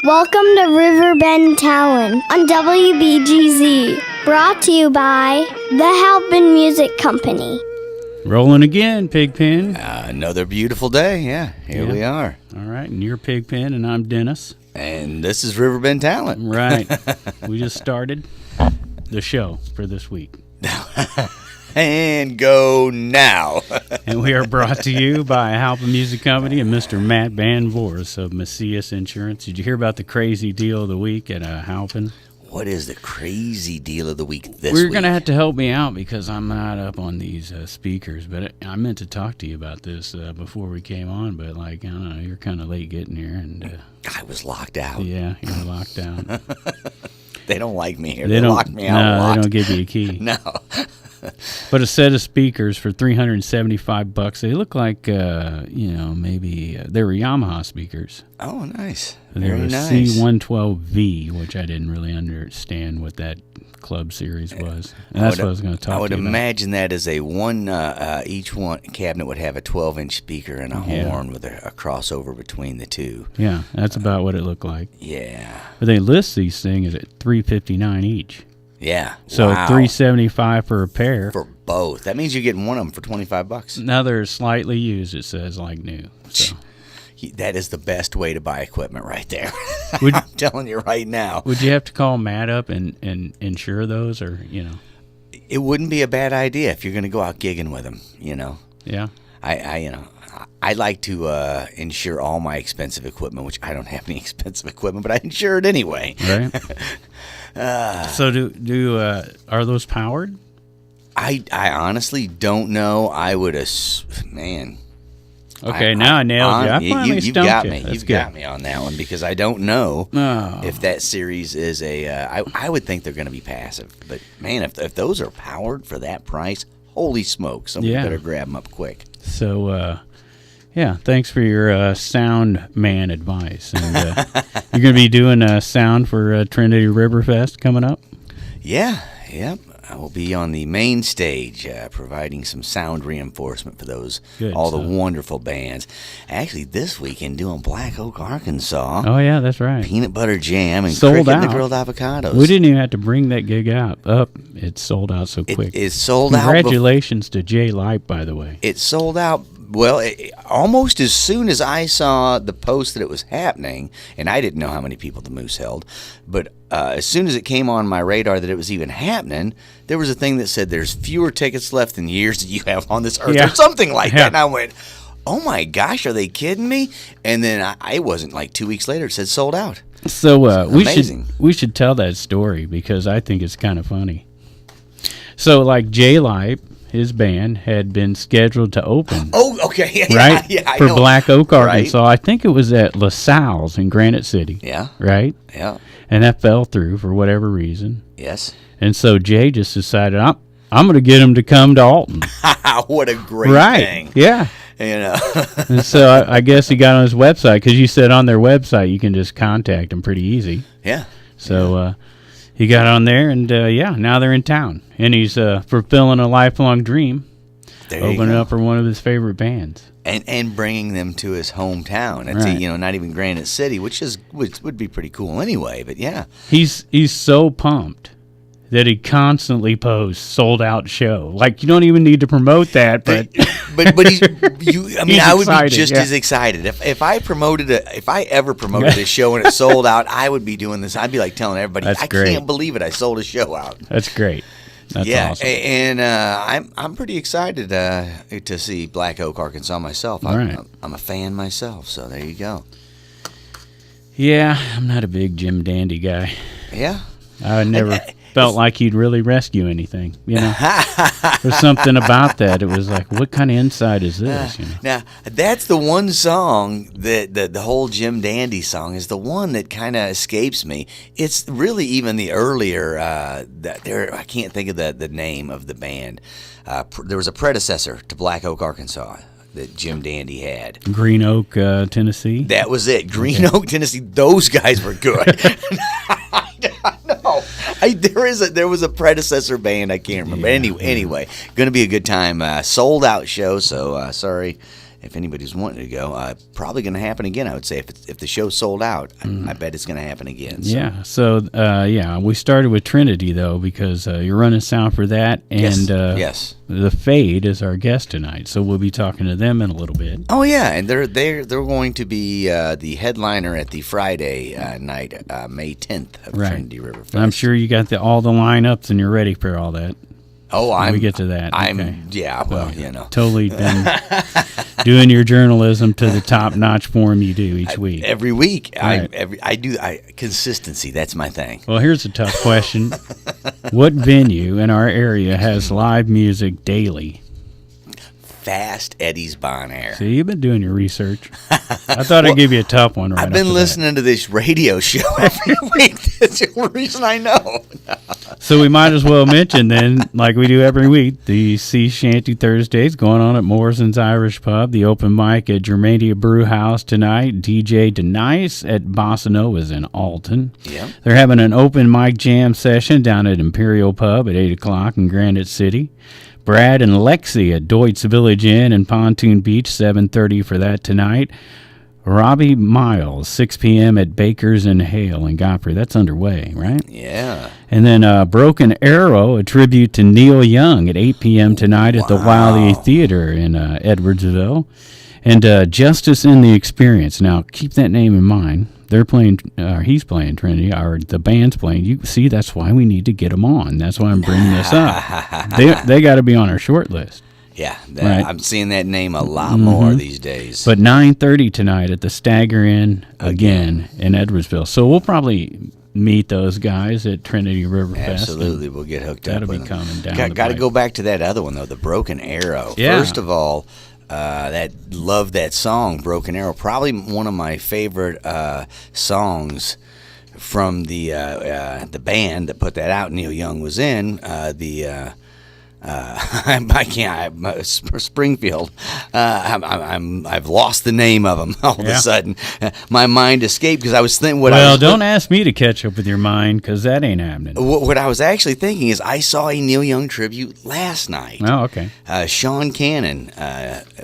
Welcome to Riverbend Talon on WBGZ. Brought to you by the Halpin Music Company. Rolling again, Pigpen. Another beautiful day, yeah. Here we are. All right, and you're Pigpen, and I'm Dennis. And this is Riverbend Talent. Right. We just started the show for this week. And go now. And we are brought to you by Halpin Music Company and Mr. Matt Van Voorhis of Macias Insurance. Did you hear about the crazy deal of the week at Halpin? What is the crazy deal of the week this week? We're going to have to help me out because I'm not up on these speakers. But I meant to talk to you about this before we came on. But, I don't know, you're kind of late getting here. And I was locked out. Yeah, you're locked down. They don't like me here. They locked me out a lot. No, they don't give you a key. No. But a set of speakers for $375. They look like, maybe they were Yamaha speakers. Oh, nice. They were nice. C112V, which I didn't really understand what that club series was. And that's what I was going to talk to you about. I would imagine that as each one cabinet would have a 12-inch speaker and a horn with a crossover between the two. Yeah, that's about what it looked like. Yeah. But they list these things at $359 each. Yeah. So wow. $375 for a pair. For both. That means you're getting one of them for $25. Now they're slightly used, it says, like new. So. That is the best way to buy equipment right there. I'm telling you right now. Would you have to call Matt up and insure those, or, It wouldn't be a bad idea if you're going to go out gigging with them, Yeah. I like to insure all my expensive equipment, which I don't have any expensive equipment, but I insure it anyway. Right. So are those powered? I honestly don't know. I would man. Okay, now I nailed you. I finally you've stumped got you. me. That's You've good. got me on that one because I don't know if that series is I would think they're going to be passive, but man, if those are powered for that price, holy smoke! Somebody better grab them up quick. So, thanks for your sound man advice. And you're going to be doing sound for Trinity River Fest coming up? Yeah, yep. I will be on the main stage providing some sound reinforcement for all the wonderful bands. Actually, this weekend doing Black Oak, Arkansas. Oh, yeah, that's right. Peanut Butter Jam and sold Cricket out. And the Grilled Avocados. We didn't even have to bring that gig out. It's sold out so quick. It's sold out. Congratulations to Jay Light, by the way. It sold out. Well, almost as soon as I saw the post that it was happening, and I didn't know how many people the Moose held, but as soon as it came on my radar that it was even happening, there was a thing that said there's fewer tickets left than years that you have on this earth, or something like that. And I went, oh my gosh, are they kidding me? And then I wasn't like 2 weeks later, it said sold out. So we should tell that story because I think it's kind of funny. So like Jay Light, his band had been scheduled to open. Oh, okay. Right? Yeah, for Black Oak, Arkansas. Right. I think it was at LaSalle's in Granite City. Yeah. Right? Yeah. And that fell through for whatever reason. Yes. And so Jay just decided, I'm going to get him to come to Alton. What a great thing. Yeah. And so I guess he got on his website because you said on their website you can just contact them pretty easy. Yeah. So he got on there and, now they're in town. And he's fulfilling a lifelong dream, opening up for one of his favorite bands. And bringing them to his hometown. It's not even Granite City, which would be pretty cool anyway, but yeah. He's so pumped that he constantly posts sold out show. Like you don't even need to promote that, but I would be just as excited if I ever promoted a show and it sold out. I would be doing this. I'd be like telling everybody, I can't believe it. I sold a show out. That's great. That's awesome. And I'm pretty excited to see Black Oak, Arkansas myself. I'm a fan myself, so there you go. Yeah, I'm not a big Jim Dandy guy. Yeah, I never felt like he'd really rescue anything. There's something about that. It was like, what kind of insight is this? Now, that's the one song that the whole Jim Dandy song is the one that kind of escapes me. It's really even the earlier, I can't think of the name of the band. There was a predecessor to Black Oak, Arkansas that Jim Dandy had. Green Oak, Tennessee? That was it. Green Oak, Tennessee. Those guys were good. No, there was a predecessor band. I can't remember. Anyway, going to be a good time. Sold out show. So sorry if anybody's wanting to go, probably going to happen again. I would say if the show's sold out, I bet it's going to happen again. So. Yeah. So we started with Trinity though because you're running sound for that, and yes. The Fade is our guest tonight, so we'll be talking to them in a little bit. Oh yeah, and they're going to be the headliner at the Friday night, May 10th of Trinity River Fest. I'm sure you got all the lineups and you're ready for all that. Oh, we get to that. Totally been doing your journalism to the top-notch form you do each week. Every week, right. Consistency. That's my thing. Well, here's a tough question: what venue in our area has live music daily? Fast Eddie's Bon Air. See, you've been doing your research. I thought I'd give you a tough one. Right, I've been listening to this radio show every week. That's the only reason I know. So we might as well mention then, like we do every week, the Sea Shanty Thursdays going on at Morrison's Irish Pub, the open mic at Germania Brew House tonight, DJ Denice at Bossanova's in Alton. Yeah. They're having an open mic jam session down at Imperial Pub at 8 o'clock in Granite City. Brad and Lexi at Doit's Village Inn in Pontoon Beach, 7:30 for that tonight. Robbie Miles, 6 p.m. at Baker's and Hale in Godfrey. That's underway, right? Yeah. And then Broken Arrow, a tribute to Neil Young at 8 p.m. tonight at the Wiley Theater in Edwardsville. And Justice in the Experience. Now, keep that name in mind. They're playing, he's playing Trinity, or the band's playing. You see, that's why we need to get them on. That's why I'm bringing this up. They got to be on our short list. Yeah, right. I'm seeing that name a lot more these days. But 9:30 tonight at the Stagger Inn again in Edwardsville. So we'll probably meet those guys at Trinity River Fest. Absolutely, we'll get hooked up. That'll be coming down. Got to go back to that other one though, the Broken Arrow. Yeah. First of all, love that song, Broken Arrow. Probably one of my favorite songs from the band that put that out. Neil Young was in Springfield. I've lost the name of them all of a sudden. My mind escaped because I was thinking. Don't ask me to catch up with your mind because that ain't happening. What I was actually thinking is I saw a Neil Young tribute last night. Oh, okay. Sean Cannon,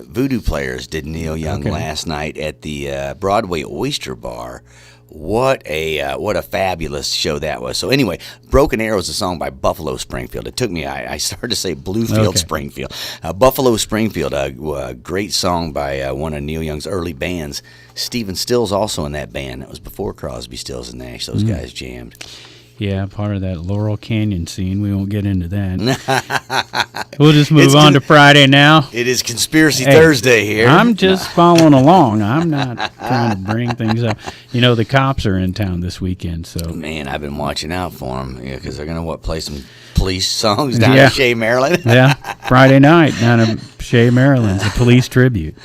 Voodoo Players, did Neil Young last night at the Broadway Oyster Bar. What a fabulous show that was. So anyway, Broken Arrow is a song by Buffalo Springfield. It took me, I started to say Bluefield Springfield. Buffalo Springfield, a great song by one of Neil Young's early bands. Stephen Still's also in that band. That was before Crosby, Stills, and Nash. Those guys jammed. Yeah, part of that Laurel Canyon scene. We won't get into that. We'll just move on to Friday now. It is Conspiracy Thursday here. I'm just following along. I'm not trying to bring things up. You know, the cops are in town this weekend, so. Man, I've been watching out for them because they're going to, play some police songs down at Chez, Maryland? Yeah, Friday night down at Chez, Maryland. It's a police tribute.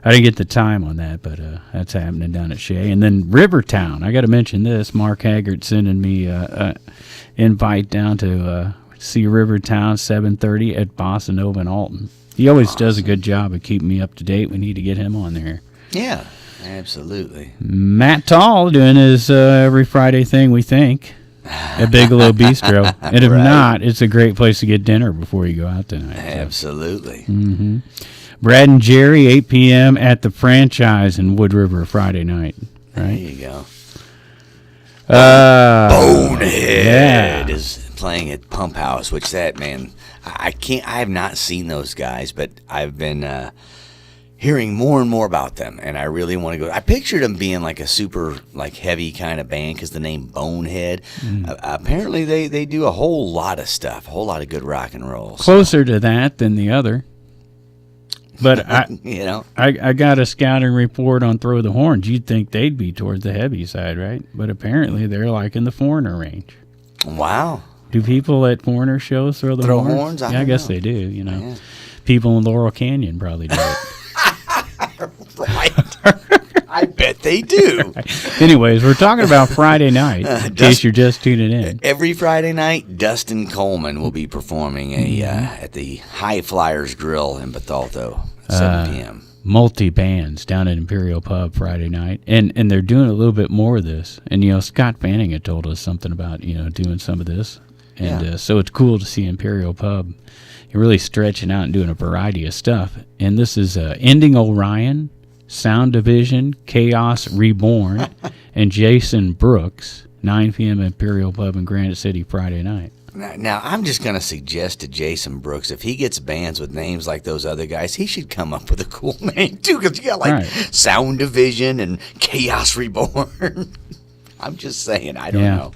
I didn't get the time on that, but that's happening down at Chez. And then Rivertown. I got to mention this. Mark Haggart sending me an invite down to see Rivertown, 7:30 at Bossanova and Alton. He always does a good job of keeping me up to date. We need to get him on there. Yeah, absolutely. Matt Taul doing his every Friday thing, we think, at Bigelos Bistro. And if not, it's a great place to get dinner before you go out tonight. Absolutely. So. Mm-hmm. Brad and Jerry, 8 p.m. at the Franchise in Wood River Friday night. Right? There you go. Bonehead is playing at Pump House, which I have not seen those guys, but I've been hearing more and more about them, and I really want to go. I pictured them being like a super heavy kind of band because the name Bonehead. Apparently they do a whole lot of stuff, a whole lot of good rock and roll. Closer to that than the other. But I got a scouting report on Throw the Horns. You'd think they'd be towards the heavy side, right? But apparently they're in the Foreigner range. Wow. Do people at Foreigner shows throw the horns? I guess they do. Yeah. People in Laurel Canyon probably do it. Right. I bet they do. Anyways, we're talking about Friday night, in case you're just tuning in. Every Friday night, Dustin Coleman will be performing at the High Flyers Grille in Bethalto at 7 p.m. Multi-bands down at Imperial Pub Friday night. And they're doing a little bit more of this. And, Scott Fanning had told us something about, doing some of this. And so it's cool to see Imperial Pub. You're really stretching out and doing a variety of stuff. And this is Ending Orion, Sound Division, Chaos Reborn, and Jason Brooks, 9 p.m. Imperial Pub in Granite City Friday night. Now, I'm just going to suggest to Jason Brooks, if he gets bands with names like those other guys, he should come up with a cool name, too, because you got, like, Sound Division and Chaos Reborn. I'm just saying, I don't know.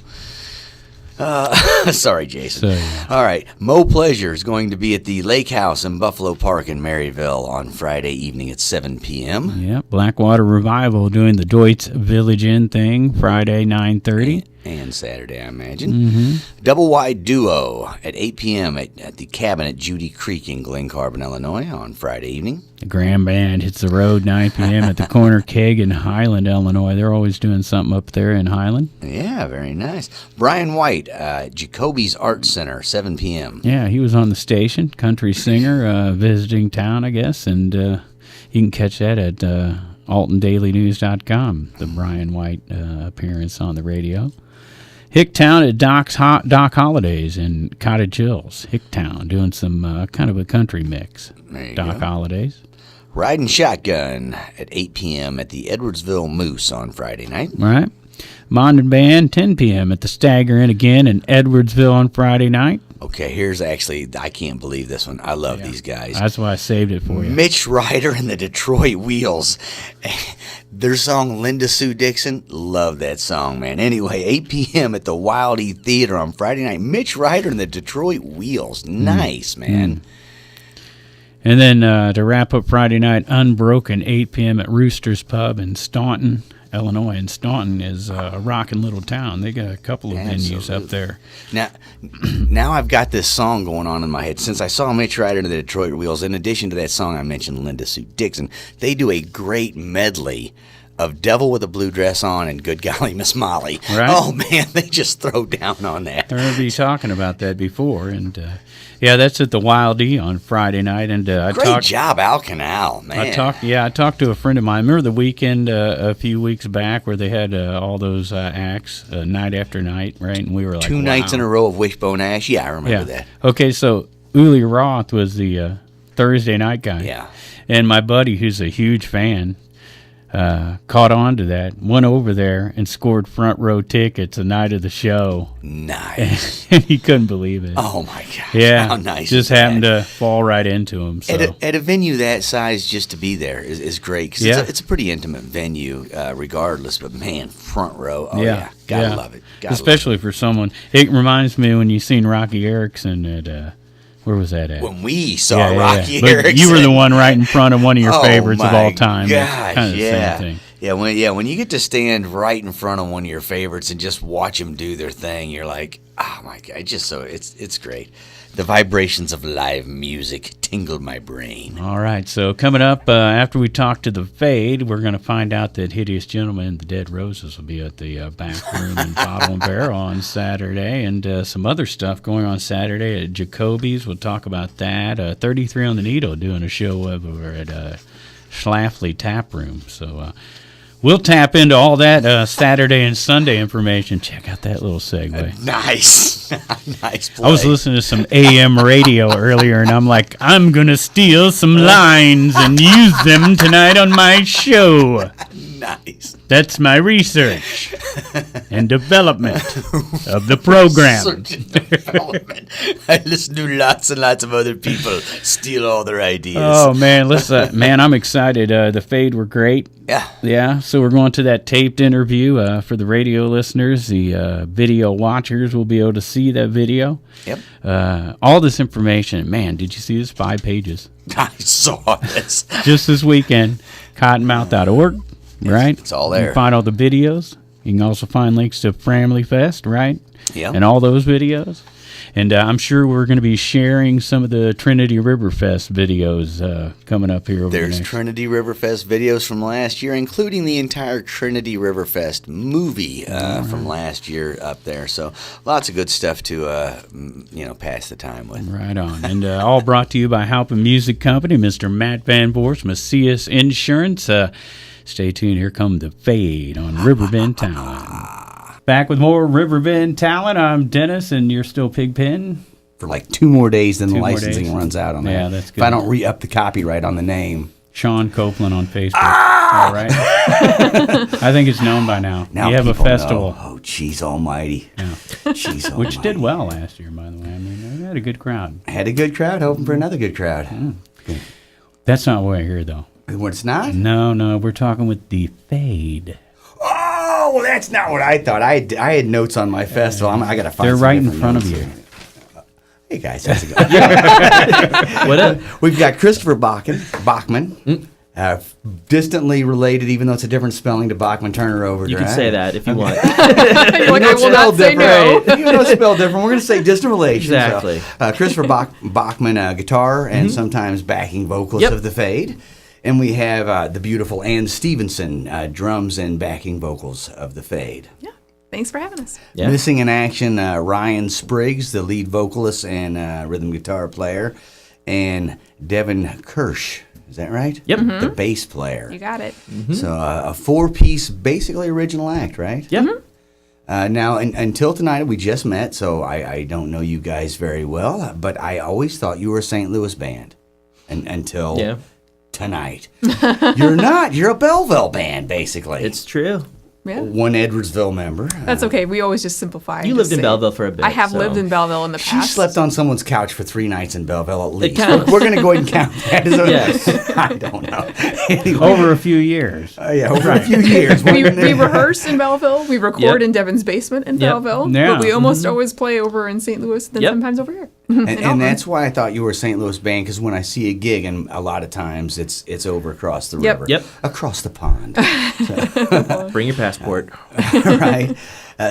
Sorry, Jason. All right. Mo Pleasure is going to be at the Lakehouse in Buffalo Park in Maryville on Friday evening at 7 p.m. Yeah, Blackwater Revival doing the Doit's Village Inn thing Friday, 9:30. And Saturday, I imagine. Double Wide Duo at 8 p.m. at the Cabin at Judy Creek in Glen, Illinois on Friday evening. The Grand Band hits the road 9 p.m. at the Corner Keg in Highland, Illinois. They're always doing something up there in Highland. Yeah, very nice. Brian White, Jacoby's Art Center, 7 p.m. Yeah, he was on the station, country singer, visiting town, I guess, and you can catch that at AltonDailyNews.com, the Brian White appearance on the radio. Hicktown at Doc Holidays in Cottage Hills. Hicktown doing some kind of a country mix. Doc Holidays. Riding Shotgun at 8 p.m. at the Edwardsville Moose on Friday night. Right. Mondin Band, 10 p.m. at the Stagger Inn again in Edwardsville on Friday night. Okay, here's actually, I can't believe this one. I love these guys. That's why I saved it for you. Mitch Ryder and the Detroit Wheels. Their song, Linda Sue Dixon, love that song, man. Anyway, 8 p.m. at the Wild E Theater on Friday night. Mitch Ryder and the Detroit Wheels. Nice, man. And then to wrap up Friday night, Unbroken, 8 p.m. at Rooster's Pub in Staunton, Illinois. And Staunton is a rocking little town. They got a couple of venues up there. Now I've got this song going on in my head. Since I saw Mitch Ryder and the Detroit Wheels, in addition to that song I mentioned, Linda Sue Dixon, they do a great medley of Devil with a Blue Dress On and Good Golly Miss Molly. Right. Oh, man, they just throw down on that. I remember you talking about that before. And, that's at the Wild E on Friday night. And Great job, Al Canal, man. I talked to a friend of mine. Remember the weekend a few weeks back where they had all those acts night after night, right? And we were like, 2 nights in a row of Wishbone Ash. Yeah, I remember that. Okay, so Uli Roth was the Thursday night guy. Yeah. And my buddy, who's a huge fan, caught on to that, went over there and scored front row tickets the night of the show. Nice. And he couldn't believe it. Oh, my gosh. Yeah. How nice. Just happened to fall right into him. So. At a venue that size, just to be there is great. Cause it's a pretty intimate venue, regardless. But, man, front row. Oh, yeah. Gotta love it. Especially for someone. It reminds me when you seen Rocky Erickson at... where was that at? When we saw Rocky But Erickson. you were the one right in front of one of your favorites of all time. Gosh, kind of the same thing. When you get to stand right in front of one of your favorites and just watch them do their thing, you're like, oh my God, it's great. The vibrations of live music tingled my brain. All right, so coming up after we talk to the Fade, we're going to find out that Hideous Gentleman and the Dead Roses will be at the back room in Bottle and Barrel on Saturday, and some other stuff going on Saturday at Jacoby's. We'll talk about that. 33 on the Needle doing a show over at Schlafly Tap Room. So we'll tap into all that Saturday and Sunday information. Check out that little segue. Nice. Nice play. I was listening to some AM radio earlier, and I'm like, I'm going to steal some lines and use them tonight on my show. Nice. That's my research and development of the program. Research and development. I listen to lots and lots of other people steal all their ideas. Oh, man, listen, man, I'm excited. The Fade were great. Yeah, so we're going to that taped interview for the radio listeners. The video watchers will be able to see that video. Yep. All this information. Man, did you see this? 5 pages. I saw this. Just this weekend, cottonmouth.org, right? It's all there. You can find all the videos. You can also find links to Family Fest, right? Yeah. And all those videos. And I'm sure we're going to be sharing some of the Trinity River Fest videos coming up here over There's the next. Trinity River Fest videos from last year, including the entire Trinity River Fest movie from last year up there. So lots of good stuff to, pass the time with. Right on. And all brought to you by Halpin Music Company, Mr. Matt Van Voorhis, Macias Insurance. Stay tuned. Here come the Fade on Riverbend Town. Back with more Riverbend talent. I'm Dennis, and you're still Pigpen. For like 2 more days, then the 2 more licensing days. runs out on that. Yeah, that's good. If I don't re-up the copyright on the name. Sean Copeland on Facebook. All right. I think it's known by now. Now you have a people festival. know. Oh, jeez almighty. Yeah. Jeez almighty. Which did well last year, by the way. I mean, we had a good crowd. Had a good crowd, hoping for another good crowd. That's not what I hear, though. What, it's not? No, we're talking with the Fade. Oh, well, that's not what I thought. I had notes on my festival. I got to find They're some right in different front of notes. you. Hey, guys, how's it going? What up? We've got Christopher Bachman. Distantly related, even though it's a different spelling to Bachman Turner over. You can say that if you want. You're like, I will not say no. Even though it's spelled different, we're going to say distant relation. Exactly. So, Christopher Bachman, guitar and sometimes backing vocals Yep. of the Fade. And we have the beautiful Ann Stevenson, drums and backing vocals of the Fade. Yeah. Thanks for having us. Yeah. Missing in action, Ryan Spriggs, the lead vocalist and rhythm guitar player, and Devin Kirsch. Is that right? Yep. The bass player. You got it. So a 4-piece, basically original act, right? Yep. Now, until tonight, we just met, so I don't know you guys very well, but I always thought you were a St. Louis band until tonight. You're not. You're a Belleville band, basically. It's true. Yeah. One Edwardsville member. That's okay. We always just simplify. You and lived just in say- Belleville for a bit. I have so. lived in Belleville in the She past. slept on someone's couch for 3 nights in Belleville at least. counts. We're going to go ahead and count that as a... Yes. I don't know. Anyway, Over a few years. over a few years. we rehearse in Belleville. We record Yep. in Devin's basement in Yep. Belleville. Yeah. But we almost always play over in St. Louis, then Yep. sometimes over here. And that's why I thought you were a St. Louis band, because when I see a gig, and a lot of times it's over across the Yep. river. Yep. Across the pond. Bring your passport. Right?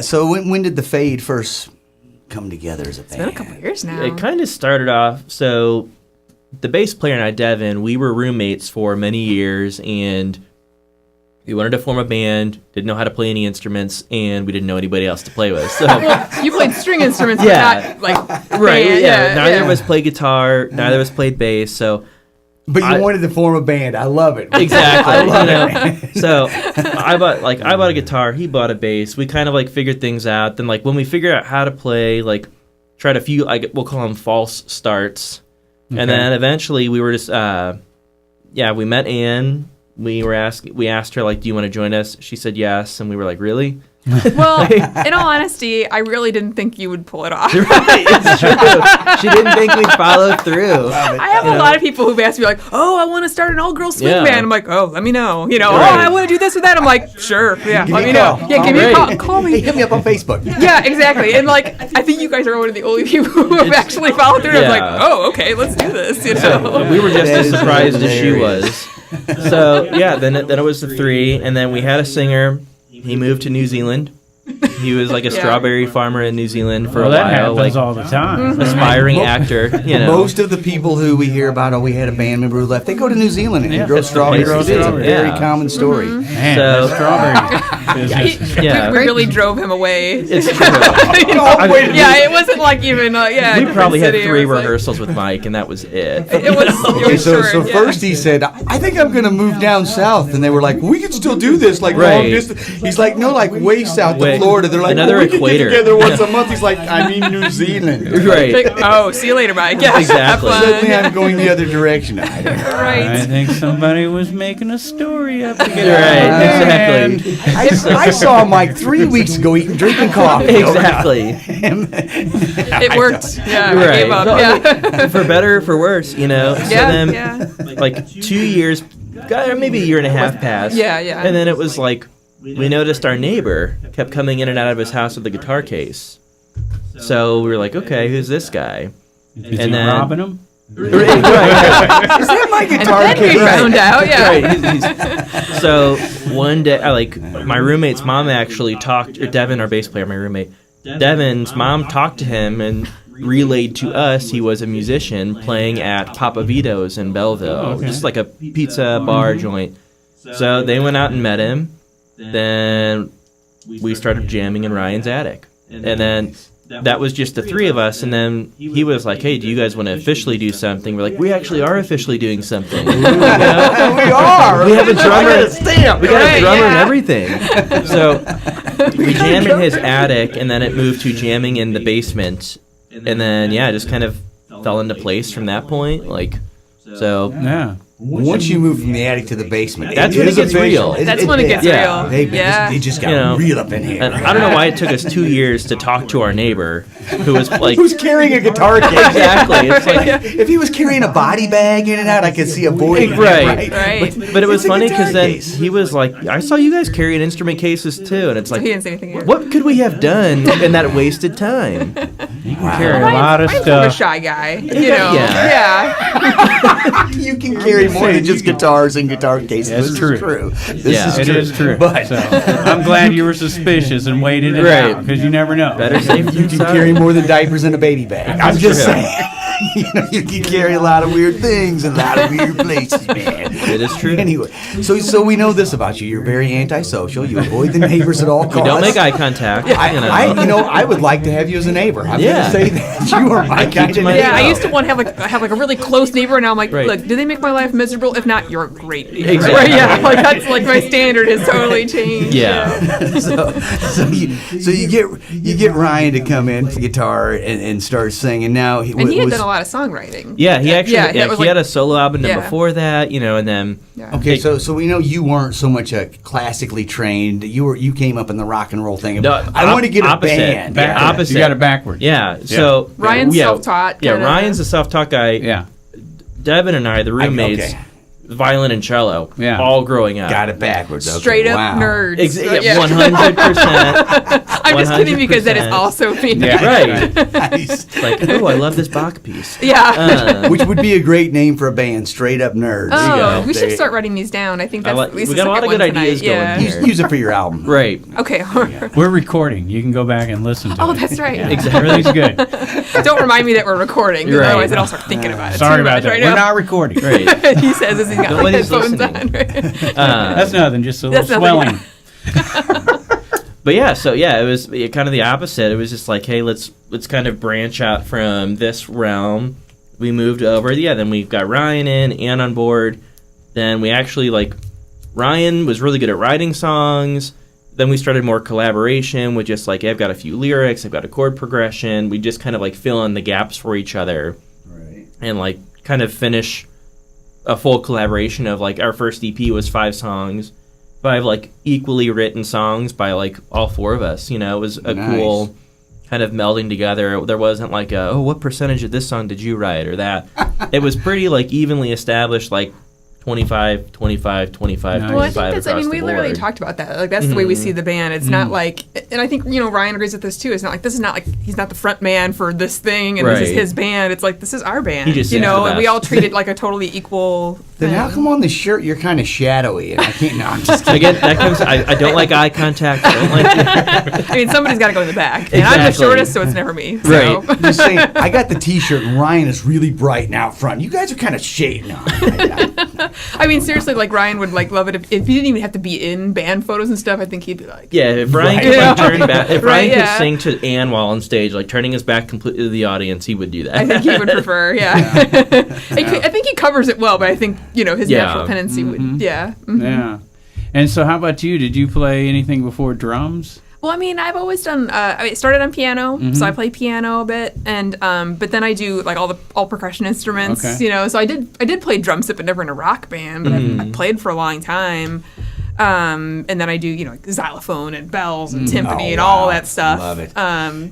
So when did the Fade first come together as a band? It's been a couple years now. It kind of started off, so the bass player and I, Devin, we were roommates for many years, and we wanted to form a band, didn't know how to play any instruments, and we didn't know anybody else to play with. So, You played string instruments, Yeah. but not like right, band. yeah, neither yeah. of us played guitar, neither of us played bass, so But you wanted to form a band. I love it. exactly. I love it. So I bought a guitar, he bought a bass. We kind of figured things out. Then when we figured out how to play, tried a few, we'll call them false starts, and then eventually we were just we met Ann. We asked her do you want to join us? She said yes, and we were like, really? Well, in all honesty, I really didn't think you would pull it off. Right, it's true. She didn't think we'd follow through. I have a lot of people who've asked me oh, I want to start an all-girl swing Yeah. band. I'm like, oh, let me know. Right. Oh, I want to do this or that. I'm like, sure, yeah, Give let me me a know. call. Yeah, give me a Great. call. Call Hey, me. hit me up on Facebook. Yeah, exactly. And I think you guys are one of the only people who have actually followed through. I was like, Yeah. oh, okay, let's do this. You know. We were just That as is surprised as she hilarious. was. So then it was the 3, and then we had a singer. He moved to New Zealand. He was a strawberry farmer in New Zealand for Well, a that while, happens all the time. aspiring actor. Most of the people who we hear about, we had a band member who left, they go to New Zealand and grow That's strawberries. the place It's to a be. very Yeah. common story. Man, So- that strawberry business. Yeah. We really drove him away. It's true. You know? Yeah, it wasn't even. We different probably had city. It 3 was rehearsals with Mike, and that was it. It was. Okay, so short, yeah. first he said, I think I'm going to move down south. And they were like, we can still do this, long Right. distance. He's like, no, way south to Way- Florida. They're like, another we can get equator. together once a month. He's like, I mean New Zealand. Right. Oh, see you later, Mike. Yeah, Exactly. have fun. Suddenly I'm going the other direction. I don't know. I Right. think somebody was making a story up to get Right, exactly. I saw Mike 3 weeks ago drinking coffee. Exactly. It worked. Yeah, I Right. gave up. So, Yeah. For better or for worse, So Yeah, then, yeah. 2 years, maybe a year and a half passed. Yeah, yeah. And then it was we noticed our neighbor kept coming in and out of his house with a guitar case. So we were like, okay, who's this guy? Is And he then- robbing them? Right. Is that my guitar Then we case? found out. Yeah. Right. So one day, my roommate's mom actually talked, or Devin, our bass player, my roommate, Devin's mom talked to him and relayed to us he was a musician playing at Papa Vito's in Belleville, just like a pizza bar joint. So they went out and met him. Then we started jamming in Ryan's attic. And then that was just the 3 of us, and then he was like, hey, do you guys want to officially do something? We're like, we actually are officially doing something. You know? We are. We have a drummer. Stamp. We got a Right, drummer and yeah. everything. So we jammed in his attic, and then it moved to jamming in the basement, and then it just kind of fell into place from that point. Like, so Yeah. Once you move from the attic to the basement, That's when it gets real. That's when it gets real. They just got real up in here. And I don't know why it took us 2 years to talk to our neighbor, who was like, Who's carrying a guitar case? exactly. It's like, If he was carrying a body bag in and out, I could see a boy. Right. But it was It's a funny because guitar then case. he was like, I saw you guys carrying instrument cases too, and it's like, He didn't say anything here. what could we have done in that wasted time? You can carry a lot of I'm kind of a stuff. shy guy, you know. Yeah. You can carry more than just guitars and guitar cases. That's This true. is true. It is true. But So, I'm glad you were suspicious and waited it Right. out because you never know. Better safe you than can sorry. carry more than diapers in a baby bag. I'm just true. saying. You can carry a lot of weird things in a lot of weird places, man. It is true. Anyway, so we know this about you. You're very antisocial. You avoid the neighbors at all costs. You don't make eye contact. I would like to have you as a neighbor. I'm Yeah. gonna say that you are my kind of my- neighbor. Yeah, I used to want to have like a really close neighbor, and now I'm like, Right. look, do they make my life miserable? If not, you're a great neighbor. Exactly. Right? Yeah, like that's like my standard has totally changed. Yeah. so you get Ryan to come in for guitar and start singing. Now And he had done a lot of songwriting. Yeah, he actually that was he like- had a solo album Yeah. before that, and then Yeah. Okay, so we know you weren't so much a classically trained. You came up in the rock and roll thing. No, I want to get opposite. a band. Back- opposite. You got it backwards. yeah. So Ryan's self-taught, Yeah, kinda. Ryan's a self-taught guy. Yeah. Devin and I, the roommates, okay. violin and cello, Yeah. all growing up. Got it backwards. Okay, Straight up wow. nerds. Yeah, 100%. I'm just kidding because that is 100%. also me. Yeah. Right. Nice. Like, oh, I love this Bach piece. Yeah. Which would be a great name for a band, Straight Up Nerds. Oh, go. we There should you- start writing these down. I think that's like- at least we the got a lot second of good one ideas tonight. going Yeah. here. Use it for your album. Right. Okay. We're recording. You can go back and listen to it. Oh, that's right. Yeah, Exactly. Everything's good. Don't remind me that we're recording, 'cause Right. otherwise I'll start thinking about it. Sorry too about much that. right We're now. not recording. Right. He says as he's got Nobody's headphones listening. on. Right? That's nothing. Just a little That's nothing. swelling. But yeah, so it was kind of the opposite. It was just like, hey, let's kind of branch out from this realm. We moved over. Yeah, then we've got Ryan in, Ann on board. Then we actually Ryan was really good at writing songs. Then we started more collaboration with just I've got a few lyrics, I've got a chord progression. We just kind of fill in the gaps for each other. Right. And kind of finish a full collaboration of our first EP was 5 songs. 5 equally written songs by all 4 of us. It was a Nice. cool kind of melding together. There wasn't what percentage of this song did you write or that. It was pretty evenly established 25, 25, 25, Nice. Well, I 25 think that's. I across mean, the we literally board. talked about that. That's the way we see the band. It's not and I think Ryan agrees with this too. It's not this is not he's not the front man for this thing, and this is Right. his band. It's this is our band. He just sings the and we best. all treat it like a totally equal. Then how thing. come on the shirt you're kind of shadowy? And I can't. No, I'm just kidding. Again, that comes. I don't like eye contact. I don't like. I mean, somebody's got to go in the back, and I'm the Exactly. shortest, so it's never me. So. Right. I'm just saying, I got the T-shirt and Ryan is really bright and out front. You guys are kind of shady. No, I mean, seriously, Ryan would love it if he didn't even have to be in band photos and stuff. I think he'd be like, Yeah, if Ryan Right. could Yeah. turn back, if Right, Ryan could yeah. sing to Ann while on stage, turning his back completely to the audience, he would do that. I think he would prefer. Yeah, I think he covers it well, but I think his Yeah. natural tendency would. Yeah. Mhm. Yeah. And so, how about you? Did you play anything before drums? Well, I mean, I've always done. I started on piano, so I play piano a bit, and but then I do all percussion instruments. Okay. So I did play drum set, but never in a rock band. But I played for a long time, and then I do xylophone and bells and timpani Oh, and all wow. that stuff. Love it.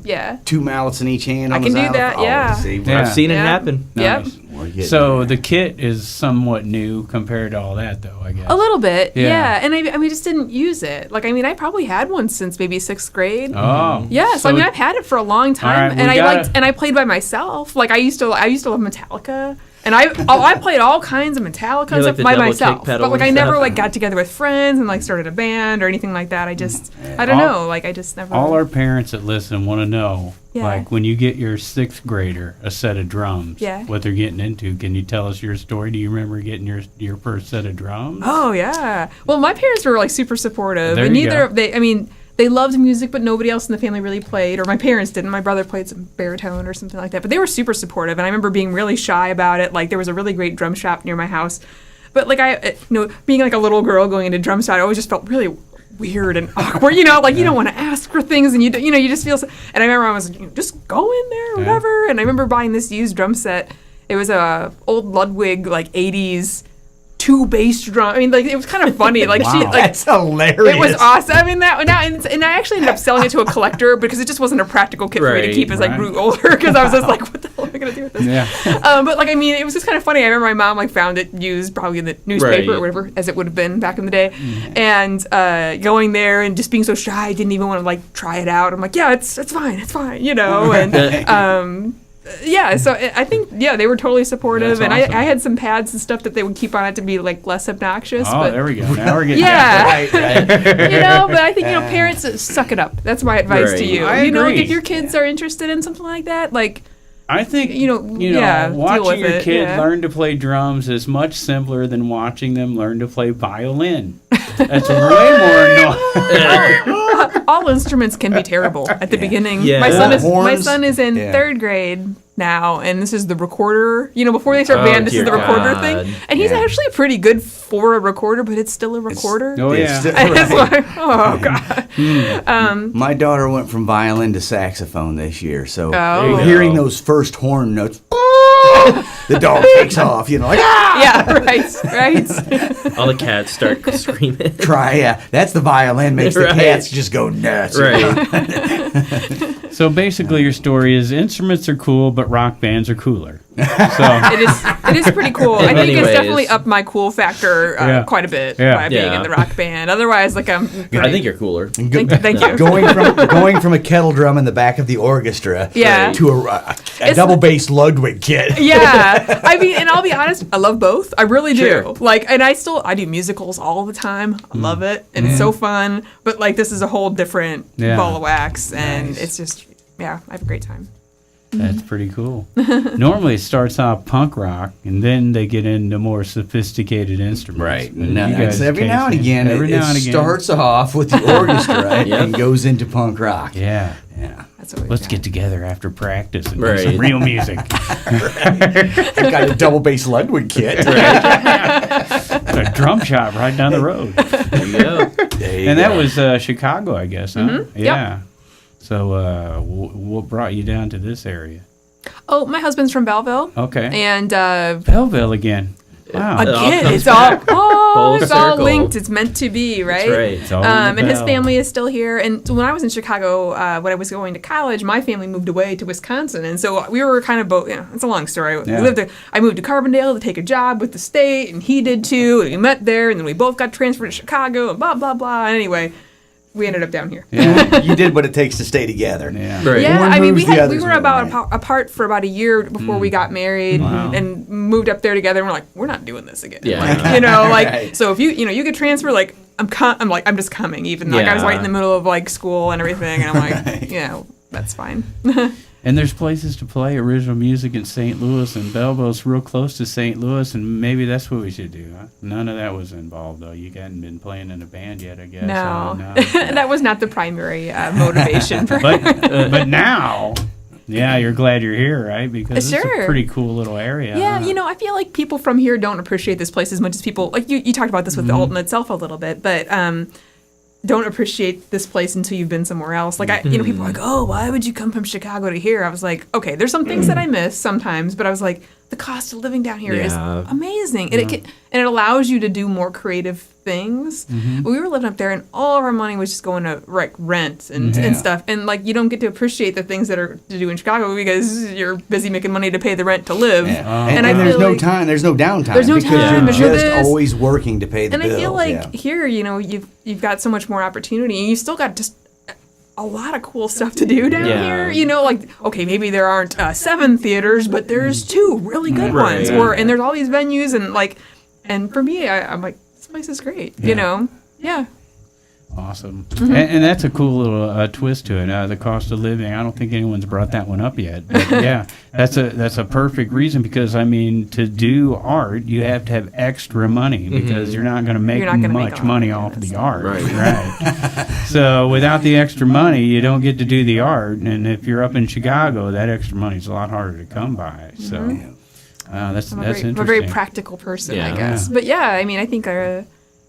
Yeah. 2 mallets in each hand. On I can the do that, xylophone. yeah. Oh, see, Yeah. I've seen it Yeah. happen. Yep. Nice. we're getting So there. the kit is somewhat new compared to all that, though, I guess. A little bit, Yeah. yeah. And I just didn't use it. I probably had one since maybe 6th grade. Oh. Yeah, so I mean, I've had it for a long time, right, and we gotta- I played by myself. I used to love Metallica, and I played all kinds of Metallica and like stuff the by double myself. kick pedal But I and never stuff? got together with friends and started a band or anything like that. I just I don't All- know. I just never. All our parents that listen want to know, Yeah. when you get your 6th grader a set of drums, Yeah. what they're getting into. Can you tell us your story? Do you remember getting your first set of drums? Oh yeah. Well, my parents were super supportive, There and you neither go. they. I mean. They loved music, but nobody else in the family really played, or my parents didn't. My brother played some baritone or something like that, but they were super supportive, and I remember being really shy about it. There was a really great drum shop near my house, but being a little girl going into drum shop, I always just felt really weird and awkward, you know, like you don't want to ask for things, and you just feel. And I remember I was just go in there, or whatever. And I remember buying this used drum set. It was a old Ludwig like '80s 2 bass drum. I mean, like it was kind of funny. Like wow. she, like That's hilarious. it was awesome. I mean and I actually ended up selling it to a collector because it just wasn't a practical kit for me to keep as I grew older. Because I was just like, what the hell am I gonna do with this? Yeah. But like I mean, it was just kind of funny. I remember my mom like found it used probably in the newspaper or whatever, as it would have been back in the day, and going there and just being so shy, I didn't even want to like try it out. I'm like, yeah, it's fine, you know, and. Yeah, so I think they were totally supportive, and awesome. I had some pads and stuff that they would keep on it to be like less obnoxious. Oh, but, there we go. Now we're getting right. you know. But I think parents suck it up. That's my advice to you. I you know, agree. if your kids are interested in something like that, like I think deal watching with your it, kid learn to play drums is much simpler than watching them learn to play violin. That's way more annoying. all instruments can be terrible at the beginning. Yeah. My Horns. son is in 3rd grade now, and this is the recorder. You know, before they start band, this is the dear recorder God. thing, and he's actually pretty good for a recorder, but it's still a recorder. Oh yeah. And it's like, oh god. My daughter went from violin to saxophone this year, so Oh. hearing those first horn notes, the dog takes off, you know, like, ah! Yeah, right. All the cats start screaming. That's the violin makes the Right. cats just go nuts. Right. So basically, your story is instruments are cool, but rock bands are cooler. So It is pretty cool. I think many it's ways. definitely upped my cool factor quite a bit by being in the rock band. Otherwise, like I'm. I think you're cooler. Thank you. Going from a kettle drum in the back of the orchestra to a double bass Ludwig kit. Yeah, I mean, and I'll be honest, I love both. I really do. Sure. Like, and I do musicals all the time. I love it, and it's so fun. But like, this is a whole different ball of wax, and it's just, I have a great time. that's pretty cool. Normally, it starts off punk rock, and then they get into more sophisticated instruments. Right. And No, you guys it's every now and again, Every now and again. starts off with the orchestra and goes into punk rock. Yeah. That's what Let's get together after practice and do Right. some real music. I got a double bass Ludwig kit. A drum shop right down the road. There you go. And that was Chicago, I guess, huh? Mm-hmm. Yeah. So what brought you down to this area? Oh, my husband's from Belleville. Okay. And Belleville again. Wow. again, comes it's all Full it's all circle. linked. It's meant to be, right? That's right. It's all in the And his bell. family is still here. And when I was in Chicago, when I was going to college, my family moved away to Wisconsin, and so we were kind of both. It's a long story. Yeah. We lived there. I moved to Carbondale to take a job with the state, and he did too. And we met there, and then we both got transferred to Chicago, and blah blah blah. And anyway, we ended up down here. You did what it takes to stay together. Yeah. Right. Yeah, One I mean, moves, we the others were move, about right? apart for about a year before we got married Wow. and moved up there together. And we're like, we're not doing this again. Yeah. Like, you know, like Right. so if you get transferred, like I'm just coming. Even like I was Yeah. right in the middle of like school and everything, and I'm like, that's fine. And there's places to play original music in St. Louis, and Belleville's real close to St. Louis, and maybe that's what we should do. Huh? None of that was involved, though. You hadn't been playing in a band yet, I guess. No, No. that was not the primary motivation for. But now, you're glad you're here, right? Because it's Sure. a pretty cool little area. Yeah, huh? I feel like people from here don't appreciate this place as much as people like you talked about this with Alton itself a little bit, but don't appreciate this place until you've been somewhere else. Like people are like, "Oh, why would you come from Chicago to here?" I was like, "Okay, there's some things that I miss sometimes, but I was like, the cost of living down here is Yeah. amazing, and it allows you to do more creative things." We were living up there, and all of our money was just going to rent and stuff, and like you don't get to appreciate the things that are to do in Chicago because you're busy making money to pay the rent to live. And I there's feel no like- time. There's no downtime. There's no because time, You're there's no just this. always working to pay the And bills. I feel like here, you've got so much more opportunity, and you still got just a lot of cool stuff to do down Yeah. here. Like okay, maybe there aren't 7 theaters, but there's 2 really good Right. ones. And there's all these venues, and for me, I'm like, this place is great. Yeah. Awesome. And that's a cool little twist to it. The cost of living. I don't think anyone's brought that one up yet. But yeah, that's a perfect reason because, I mean, to do art, you have to have extra money because you're not going to make You're not gonna make much a lot money of off of this. the art. Right. So without the extra money, you don't get to do the art. And if you're up in Chicago, that extra money is a lot harder to come by. So that's I'm interesting. a very practical person, Yeah. I guess. But yeah, I mean, I think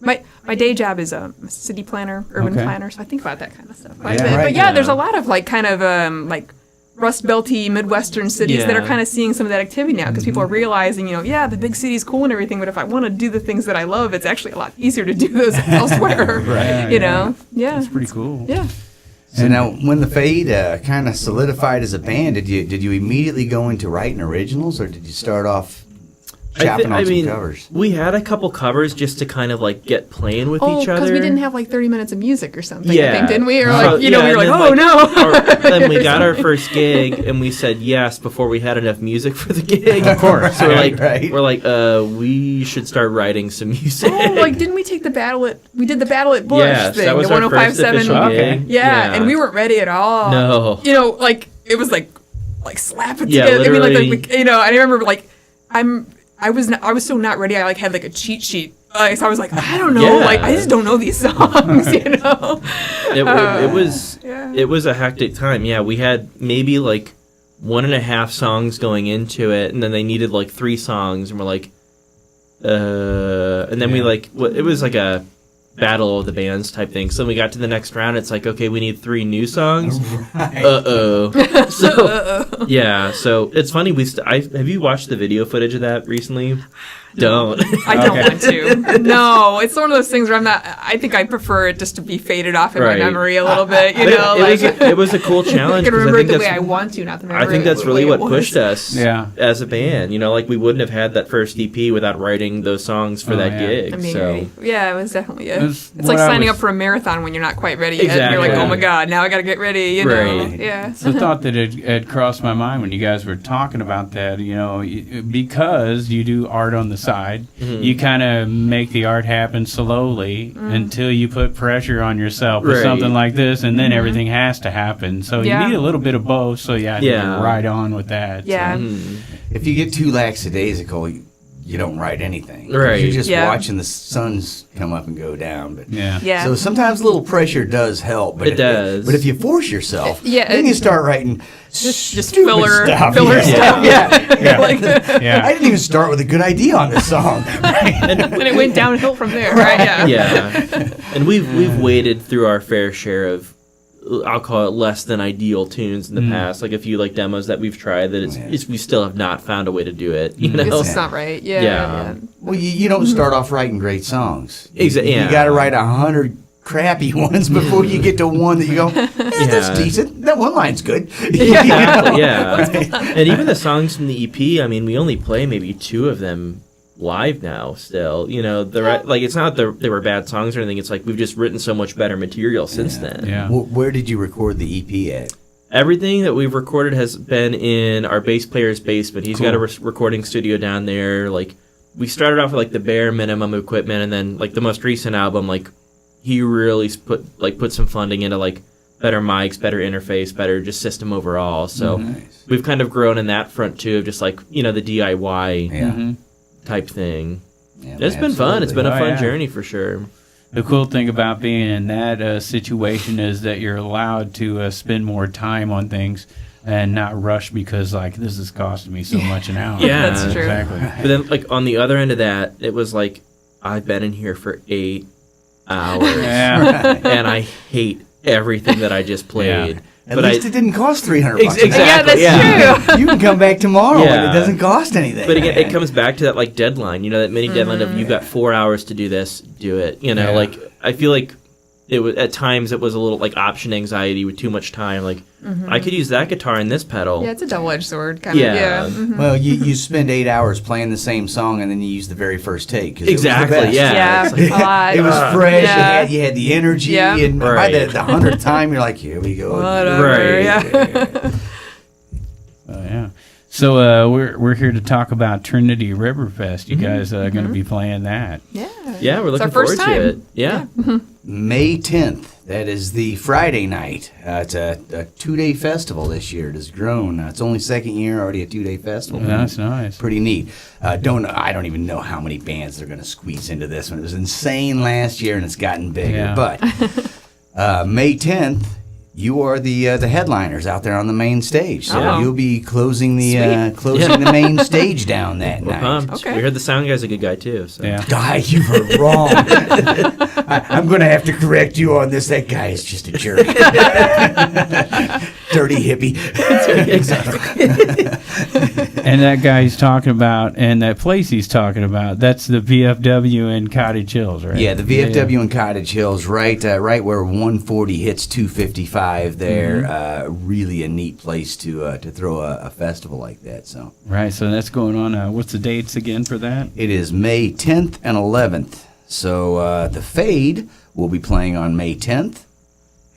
my day job is a city planner, urban planner, so I think about that kind of stuff quite a bit. right. But yeah, there's a lot of like kind of like Rust Belty Midwestern cities that are kind of seeing some of that activity now because people are realizing, the big city's cool and everything, but if I want to do the things that I love, it's actually a lot easier to do those elsewhere. Right. You know? Yeah. It's pretty cool. Yeah. So now, when the Fade kind of solidified as a band, did you immediately go into writing originals, or did you start off chopping on some covers? We had a couple covers just to kind of like get playing with each other. because we didn't have like 30 minutes of music or something, Yeah. I think, didn't we? Or So, like, we were like, and oh then, no. Then we got our first gig and we said yes before we had enough music for the gig. Of course. So Right. we're like, we should start writing some music. Oh, like didn't we take the battle at Bush Yes, thing, that was the our first 1057 official Okay. gig. Yeah, and we weren't ready at all. No. Like it was like slap it Yeah, together. I mean, literally. like I remember like I was so not ready. I like had like a cheat sheet. So I was like, I don't know, Yeah. like I just don't know these songs, It was a hectic time. Yeah, we had maybe like 1.5 songs going into it, and then they needed like 3 songs, and we're like, and then we like, it was like a battle of the bands type thing. So when we got to the next round, it's like, okay, we need 3 new songs. Right. So yeah, so it's funny. Have you watched the video footage of that recently? Don't. I don't want to. No, it's one of those things where I think I prefer it just to be faded off in Right. my memory a little bit. It was a cool I challenge. can 'cause remember I it think the way that's- I want to, not the memory. I think that's the really way what it was. pushed us Yeah. as a band. Like we wouldn't have had that first EP without writing those songs for that yeah. gig. I mean, so yeah, it was definitely was it's like what I signing was- up for a marathon when you're not quite ready yet. And you're like, Exactly. oh my god, now I got to get ready. You know, Right. yeah. The thought that had crossed my mind when you guys were talking about that, because you do art on the side, you kind of make the art happen slowly until you put pressure on yourself with Right. something like this, and then everything has to happen. So Yeah. you need a little bit of both. So I think you're right on with that. Yeah. So. If you get too lackadaisical, you don't write anything. 'Cause Right. You're just Yeah. watching the suns come up and go down. But Yeah. Yeah. So sometimes a little pressure does help. But It does. But if you force yourself, Yeah, then you start writing just stupid filler stuff. filler Yeah. stuff. Yeah. Like, Yeah. I didn't even start with a good idea on this song. and it went downhill from there, right? Yeah. Yeah, and we've waded through our fair share of, I'll call it, less than ideal tunes in the past. Like a few like demos that we've tried that we still have not found a way to do it. You know, It's just not right. Yeah. Yeah. Well, you don't start off writing great songs. Exactly. You got to write 100 crappy ones before you get to one that you go, that's Yeah. decent. That one line's good. Exactly, yeah. And even the songs from the EP, I mean, we only play maybe 2 of them live now still. Like it's not they were bad songs or anything. It's like we've just written so much better material since then. Yeah. Where did you record the EP at? Everything that we've recorded has been in our bass player's basement. He's got a recording studio down there. Like we started off with like the bare minimum equipment, and then like the most recent album, like he really put some funding into like better mics, better interface, better just system overall. So we've kind of grown in that front too, of just like the DIY type thing. Yeah, It's been fun. It's been a Oh, fun yeah. journey for sure. The cool thing about being in that situation is that you're allowed to spend more time on things and not rush because, like, this is costing me so much an hour. Yeah, That's true. Exactly. But then, like, on the other end of that, it was like, I've been in here for 8 hours, Yeah. and I hate everything that I just played. Yeah. At But least it didn't cost $300. Exactly. Yeah, that's true. You can come back tomorrow and Yeah. it doesn't cost anything. But again, it comes back to that, like, deadline, that mini deadline of you've got 4 hours to do this, do it. Yeah. Like, I feel like it was, at times it was a little, like, option anxiety with too much time. Like, I could use that guitar and this pedal. Yeah, it's a double-edged sword, kind Yeah. of. Yeah. Mhm. Well, you spend 8 hours playing the same song and then you use the very first take. 'Cause it was the Exactly, best. yeah. Yeah, It's like, a lot. It was fresh. Yeah. You had the energy, Yeah. and by Right. the 100th time, you're like, "Here we go." Whatever. Right. Yeah. Oh, yeah. So we're here to talk about Trinity River Fest. You guys are going to be playing that. Yeah. yeah, we're It's our looking forward first to time. it. Yeah. May 10th. That is the Friday night. It's a 2-day festival this year. It has grown. It's only second year, already a 2-day festival. That's nice. Pretty neat. I don't even know how many bands they're going to squeeze into this one. It was insane last year, and it's gotten bigger. Yeah. But May 10th, you are the headliners out there on the main stage. So Oh. you'll be closing the main stage down that We're night. pumped. Okay. We heard the sound guy's a good guy too. So. Yeah. Guy, you were wrong. I'm going to have to correct you on this. That guy is just a jerk. Dirty hippie. And that guy he's talking about, and that place he's talking about, that's the VFW in Cottage Hills, right? Yeah, the VFW in Cottage Hills, right where 140 hits 255 there. Really a neat place to throw a festival like that. So Right, so that's going on. What's the dates again for that? it is May 10th and 11th. So the Fade will be playing on May 10th,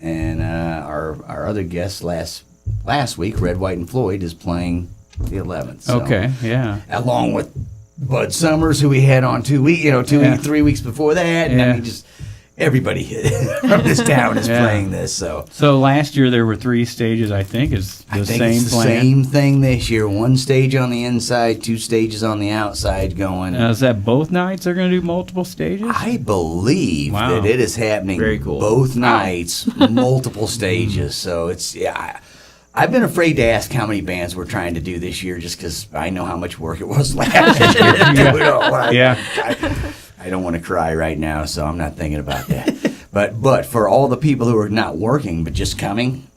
and our other guest last week, Red, White, and Floyd, is playing the 11th. So, Okay, yeah. along with Bud Summers, who we had on 3 weeks before that, and Yeah. I mean, just everybody from this town is Yeah. playing this. So So last year there were 3 stages, I think, is the I think same it's the plan. same thing this year. 1 stage on the inside, 2 stages on the outside going. Is that both nights they're going to do multiple stages? I believe Wow. that it is happening Very cool. both nights, multiple stages. So it's I've been afraid to ask how many bands we're trying to do this year, just because I know how much work it was last year to do it all. Yeah. I don't want to cry right now, so I'm not thinking about that. But for all the people who are not working but just coming,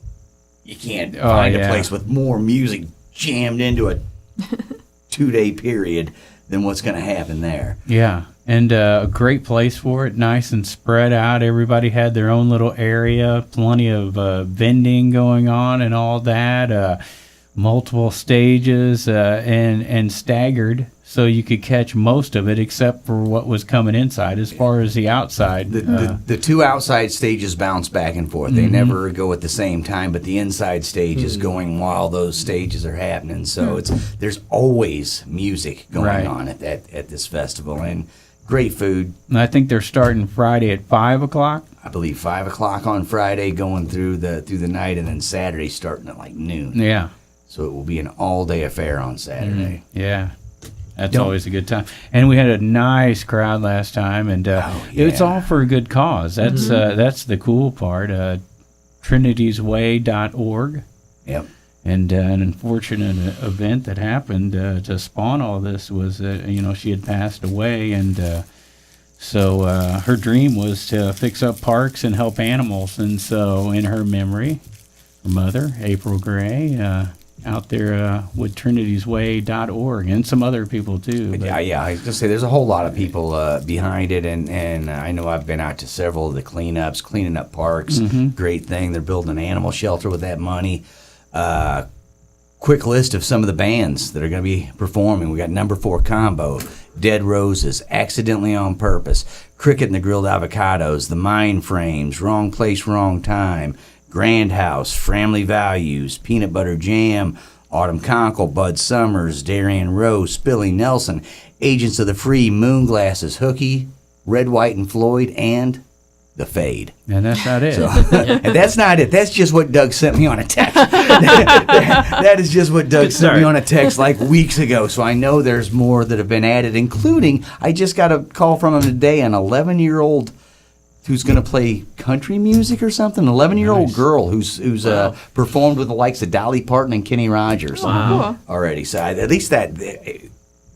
you can't find a place with more music jammed into a 2-day period than what's going to happen there. Yeah, and a great place for it, nice and spread out. Everybody had their own little area, plenty of vending going on and all that, multiple stages and staggered, so you could catch most of it except for what was coming inside. As far as the outside, The 2 outside stages bounce back and forth. They never go at the same time, but the inside stage is going while those stages are happening. So there's always music going Right. on at this festival, and great food. and I think they're starting Friday at 5 o'clock. I believe 5 o'clock on Friday, going through the night, and then Saturday starting at like noon. Yeah, So it will be an all-day affair on Saturday. yeah. That's Don't- always a good time. And we had a nice crowd last time, and it's all for a good cause. That's the cool part. TrinitiesWay.org. Yep. And an unfortunate event that happened to spawn all this was that, she had passed away, and so her dream was to fix up parks and help animals. And so in her memory, her mother, April Gray, out there with TrinitiesWay.org, and some other people too. But Yeah. I was gonna say there's a whole lot of people behind it, and I know I've been out to several of the cleanups, cleaning up parks. Great thing. They're building an animal shelter with that money. Quick list of some of the bands that are going to be performing. We got Number 4 Combo, Dead Roses, Accidentally on Purpose, Cricket and the Grilled Avocados, The Mind Frames, Wrong Place, Wrong Time, Grand House, Family Values, Peanut Butter Jam, Autumn Conkle, Bud Summers, Darian Rose, Billy Nelson, Agents of the Free, Moonglasses, Hookie, Red, White, and Floyd, and The Fade. and that's not it. So, and that's not it. That's just what Doug sent me on a text. that is just what Doug sent me on a text like weeks ago. So I know there's more that have been added, including I just got a call from him today, an 11-year-old who's going to play country music or something. An 11-year-old girl who's performed with the likes of Dolly Parton and Kenny Rogers already. So at least that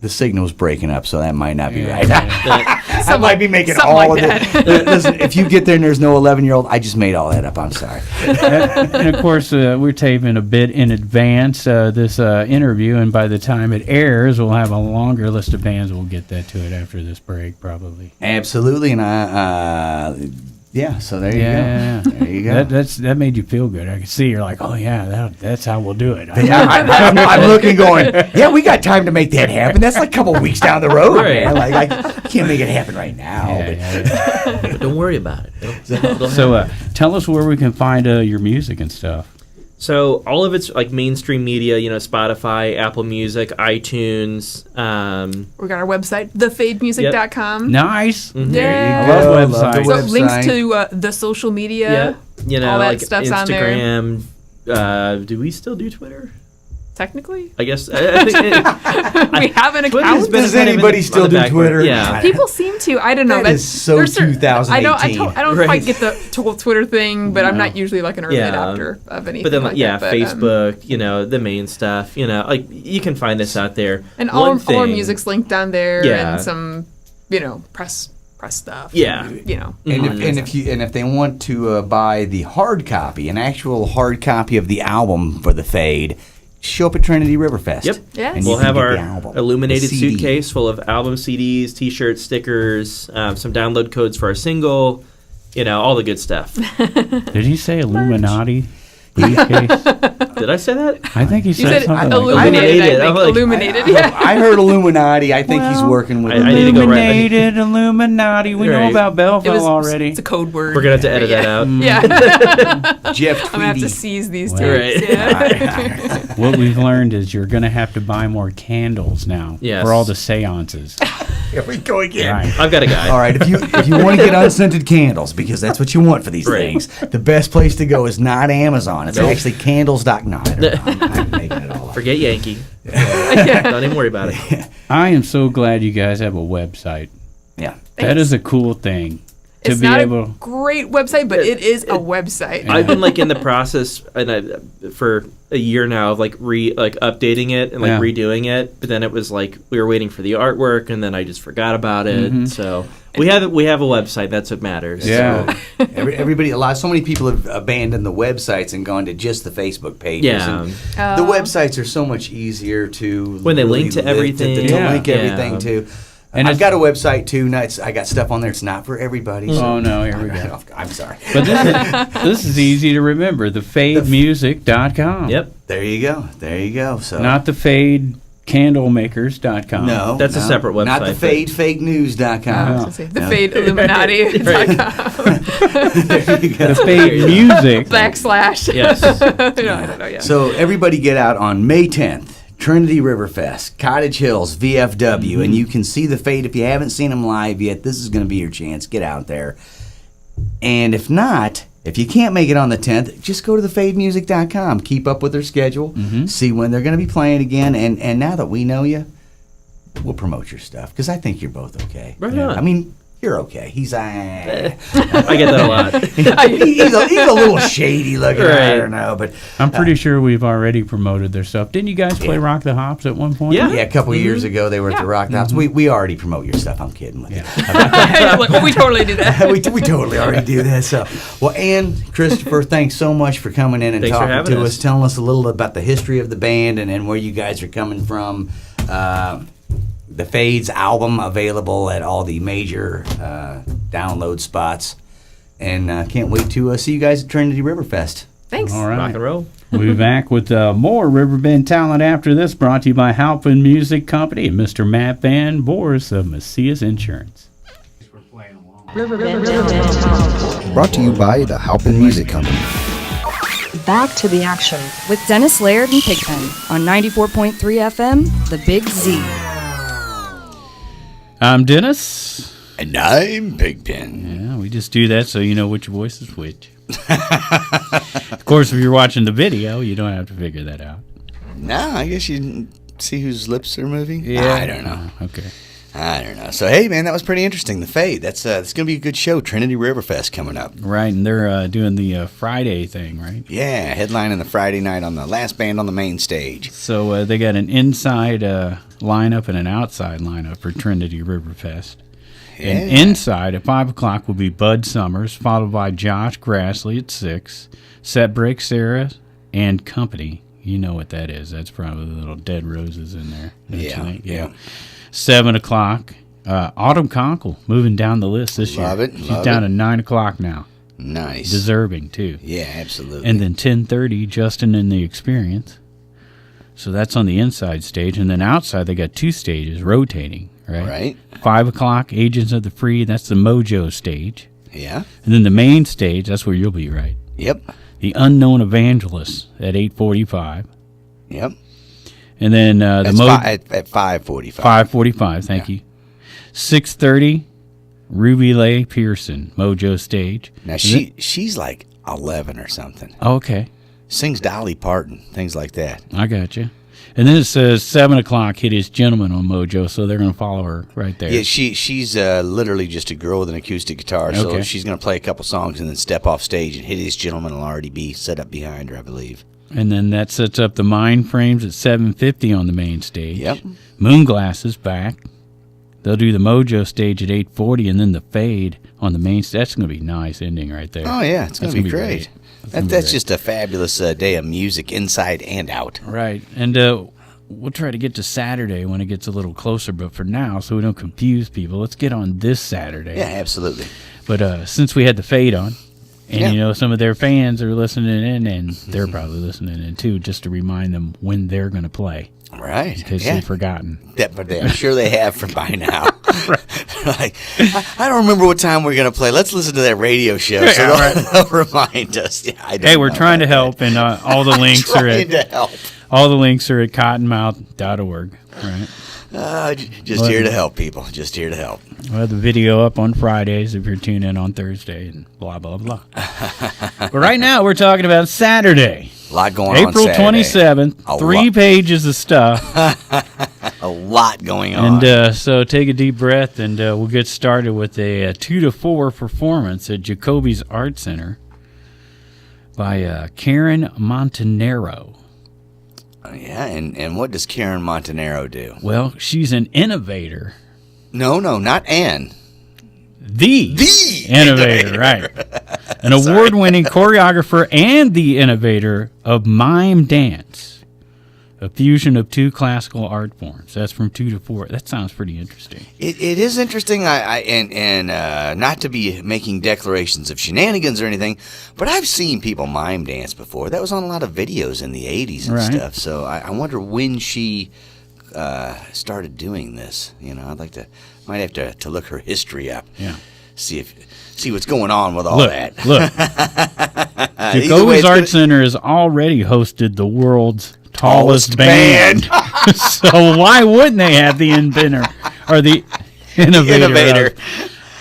the signal's breaking up, so that might not be right. I might be making all like of it. Listen, if you get there and there's no 11-year-old, I just made all that up. I'm sorry. And of course, we're taping a bit in advance this interview, and by the time it airs, we'll have a longer list of bands. We'll get that to it after this break, probably. Absolutely, and so there you go. There you go. That made you feel good. I could see you're like, oh yeah, that's how we'll do it. I'm looking, going, yeah, we got time to make that happen. That's like a couple weeks down the road, Right. man. Like I can't make it happen right now. But don't worry about it. It'll So tell us where we can find your music and stuff. So all of it's like mainstream media, Spotify, Apple Music, iTunes. We got our website, thefademusic.com. Nice. Mhm. There Yeah. you go. Love the Website. So website. links to the social media. Yeah, all that like stuff's on there. Instagram. Do we still do Twitter? Technically, I guess I think we have an Twitter has account. been Does kind of anybody in still on the do back Twitter? burner. Yeah. People seem to. I don't know. That is so there's certain- 2018. I don't Right. quite get the whole Twitter thing, but I'm not usually like an early Yeah. adopter of anything. But then, like yeah, that, Facebook, the main stuff, like you can find this out there. and One all our thing- music's linked down there, Yeah. and some, press stuff. Yeah. And if they want to buy the hard copy, an actual hard copy of the album for the Fade, show up at Trinity River Fest. Yep. Yes. And you We'll can have get our the album, illuminated the CD. suitcase full of album CDs, T-shirts, stickers, some download codes for our single, all the good stuff. Did he say Illuminati? briefcase? Did I say that? I think he You said said something like illuminated. Illuminated. I think. I'm like- Illuminated. Yeah. I heard Illuminati. I think he's Well, working with I need to go right- Illuminated, Illuminati. We know Right. about Belleville It was- already. It's a code word. We're going to have to edit that out. Yeah. Jeff I'm gonna have to Tweedy. seize these Well, tapes. Right. Yeah. What we've learned is you're going to have to buy more candles now Yes. for all the seances. Here we go again. Right. I've got a guy. All right, if you want to get unscented candles, because that's what you want for these Right. things, the best place to go is not Amazon. It's Nope. actually candles.com. No, I don't know. I'm making it all up. Forget Yankee. Don't even worry about it. I am so glad you guys have a website. Yeah. That is a cool thing to It's be not able. a great website, but it is a website. I've been in the process for a year now of updating it and Yeah. redoing it, but then it was we were waiting for the artwork and then I just forgot about it. So we have a website. That's what matters. Yeah. So so many people have abandoned the websites and gone to just the Facebook pages. Yeah. And the websites are so much easier to When they really link to lift everything. to Yeah. link everything Yeah. to. And I've it's- got a website too. I got stuff on there. It's not for everybody. So Oh, no, here we go. I'm sorry. But this is easy to remember. TheFadeMusic.com. Yep. There you go. There you go. So Not TheFadeCandlemakers.com. no, That's a no. separate Not the website, fadefakenews.com. The Fade Illuminati.com There you go. The Fade Music. / Yes. no, I don't know. Yeah. So everybody get out on May 10th, Trinity River Fest, Cottage Hills VFW, and you can see the Fade. If you haven't seen them live yet, this is going to be your chance. Get out there. And if not, if you can't make it on the 10th, just go to thefademusic.com. Keep up with their schedule. See when they're going to be playing again. And now that we know you, we'll promote your stuff because I think you're both okay. Right on. I mean, you're okay. He's I get that a lot. he's a little shady looking. I Right. don't know, but I'm pretty sure we've already promoted their stuff. Didn't you guys play Rock the Hops at one point? Yeah. yeah, a couple years ago they were at the Rock House. We already promote your stuff. I'm kidding with you. We totally do that. we totally already do that. So, well, Ann, Christopher, thanks so much for coming in and Thanks for talking having to us. us, telling us a little about the history of the band and where you guys are coming from. The Fades album available at all the major download spots, and can't wait to see you guys at Trinity River Fest. Thanks. All right. Rock and roll. We'll be back with more Riverbend talent after this, brought to you by Halpin Music Company and Mr. Matt Van Voorhis of Macias Insurance. Brought to you by the Halpin Music Company. Back to the action with Dennis Laird and Pigpen on 94.3 FM, The Big Z. I'm Dennis. And I'm Pigpen. Yeah, we just do that so you know which voice is which. Of course, if you're watching the video, you don't have to figure that out. No, I guess you didn't see whose lips are moving. Yeah. I don't know. Okay. I don't know. So, hey, man, that was pretty interesting. The Fade. That's going to be a good show. Trinity River Fest coming up. Right, and they're doing the Friday thing, right? Yeah, headlining the Friday night on the last band on the main stage. So they got an inside lineup and an outside lineup for Trinity River Fest. And Yeah. inside at 5 o'clock will be Bud Summers, followed by Josh Grassley at 6, Set Break Sarah, and Company. You know what that is. That's probably the little Dead Roses in there. don't you Yeah, think? yeah. 7 o'clock, Autumn Conkle moving down the list this Love year. it, She's love down it. to 9 o'clock now. Nice. Deserving, too. Yeah, absolutely. And then 10:30, Justin and the Experience. So that's on the inside stage. And then outside, they got 2 stages rotating, right? Right. 5 o'clock, Agents of the Free. That's the Mojo stage. Yeah. And then the main stage, that's where you'll be, right? Yep. The Unknown Evangelists at 8:45. Yep. And then the That's at 5:45. 5:45, thank you. 6:30, Ruby Leigh Pearson, Mojo stage. Now, And she's like 11 or something. then- okay, Sings Dolly Parton, things like that. I got you. And then it says 7 o'clock, Hit His Gentleman on Mojo, so they're going to follow her right there. Yeah, she's literally just a girl with an acoustic guitar, so Okay. she's going to play a couple songs and then step off stage, and Hit His Gentleman will already be set up behind her, I believe. And then that sets up the Mind Frames at 7:50 on the main stage. Yep. Moonglass is back. They'll do the Mojo stage at 8:40, and then the Fade on the main stage. That's going to be a nice ending right there. Oh, yeah, it's going to be great. gonna be That's great. just a fabulous day of music inside and out. Right. And we'll try to get to Saturday when it gets a little closer, but for now, so we don't confuse people, let's get on this Saturday. Yeah, absolutely. But since we had the Fade on, and Yeah. you know some of their fans are listening in, and they're probably listening in too, just to remind them when they're going to play, Right. in case Yeah. they've forgotten. But I'm sure they have from by now. Like, I don't remember what time we're going to play. Let's listen to that radio show so they'll remind us. Yeah, I don't Hey, we're know trying to about help, and all the links that. are Trying at to help. cottonmouth.org. Right. Just here to help, people. Just here to help. We'll have the video up on Fridays if you're tuned in on Thursday, and blah blah blah. But right now we're talking about Saturday, A lot going on April Saturday. 27th. A 3 lot. pages of stuff. A lot going on. And so take a deep breath, and we'll get started with a 2 to 4 performance at Jacoby's Art Center by Karen Montanaro. Yeah, and what does Karen Montanaro do? Well, she's an innovator. No, not Ann. The innovator, right. An Sorry. award-winning choreographer and the innovator of mime dance, a fusion of 2 classical art forms. That's from 2 to 4. That sounds pretty interesting. It is interesting. And not to be making declarations of shenanigans or anything, but I've seen people mime dance before. That was on a lot of videos in the 80s and Right. stuff. So I wonder when she started doing this. You know, might have to look her history up. Yeah. See what's going on with all Look, that. look. Either way, Jacoby's it's Art gonna- Center has already hosted the world's tallest Tallest band. band. So why wouldn't they have the inventor or the innovator? Of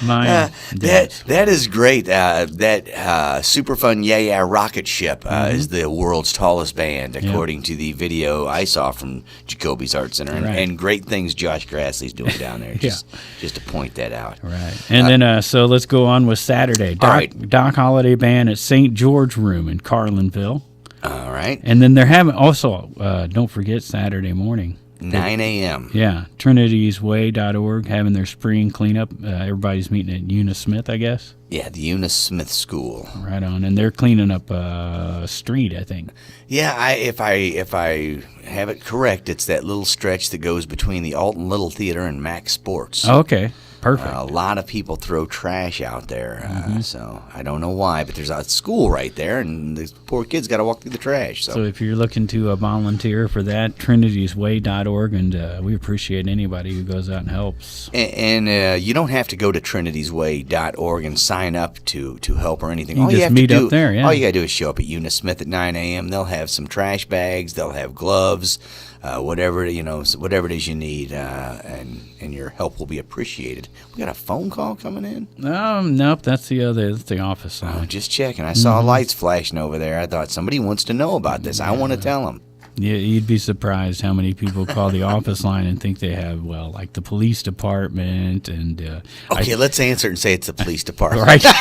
mime dance? That is great. That super fun Yeah rocket ship is the world's tallest band, according to the video I saw from Jacoby's Art Center. And great things Josh Grassley's doing down there. Just to point that out. Right. And then, so let's go on with Saturday. Doc Holiday Band at St. George Room in Carlinville. All right. And then they're having also, don't forget Saturday morning. 9 a.m. Yeah. TrinitiesWay.org having their spring cleanup. Everybody's meeting at Eunice Smith, I guess. Yeah, the Eunice Smith School. Right on. And they're cleaning up a street, I think. Yeah, if I have it correct, it's that little stretch that goes between the Alton Little Theater and Max Sports. Okay. Perfect. A lot of people throw trash out there, so I don't know why, but there's a school right there, and the poor kids got to walk through the trash. So if you're looking to volunteer for that, TrinitiesWay.org, and we appreciate anybody who goes out and helps. And you don't have to go to TrinitiesWay.org and sign up to help or anything. You All just have meet to do, up there, yeah. All you got to do is show up at Eunice Smith at 9 a.m. They'll have some trash bags. They'll have gloves. Whatever it is you need, and your help will be appreciated. We got a phone call coming in. Nope, that's the office line. Oh, just checking. I saw lights flashing over there. I thought somebody wants to know about this. I want to tell them. Yeah, you'd be surprised how many people call the office line and think they have, like the police department and. Okay, let's answer and say it's the police department. Right. No,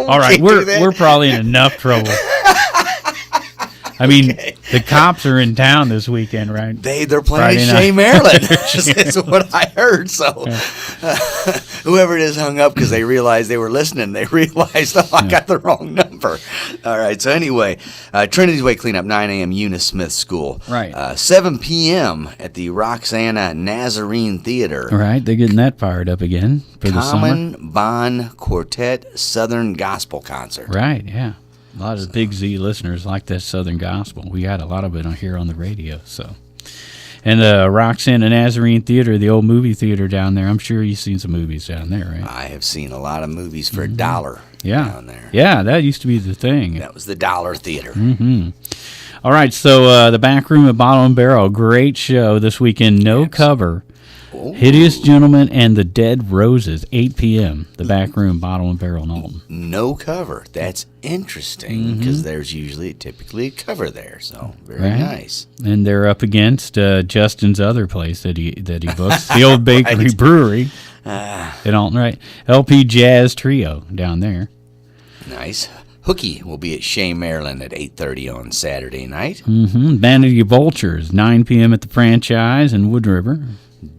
All right, can't do that. we're probably in enough trouble. I mean, the cops are in town this weekend, right? They're playing Friday Chez, night. Maryland. That's what I heard. So whoever it is hung up because they realized they were listening. They realized, I got the wrong number. All right. So anyway, Trinity's Way cleanup, 9 a.m. Eunice Smith School. Right. 7 p.m. at the Roxana Nazarene Theater. All right, they're getting that fired up again for the summer. Common Bond Quartet Southern Gospel Concert. Right, yeah. A lot of Big Z listeners like that Southern Gospel. We got a lot of it on here on the radio. So, and the Roxana Nazarene Theater, the old movie theater down there. I'm sure you've seen some movies down there, right? I have seen a lot of movies for $1 down there. Yeah, that used to be the thing. That was the $1 theater. Mm-hmm. All right, so the Back Room at Bottle and Barrel, great show this weekend. No cover. Hideous Gentleman and the Dead Roses, 8 p.m., the Back Room, Bottle and Barrel in Alton. No cover. That's interesting because there's typically a cover there. So very nice. And they're up against Justin's other place that he books, the Old Bakery Brewery in Alton, right? LP Jazz Trio down there. Nice. Hookie will be at Chez, Maryland at 8:30 on Saturday night. Vanity Vultures, 9 p.m. at the Franchise in Wood River.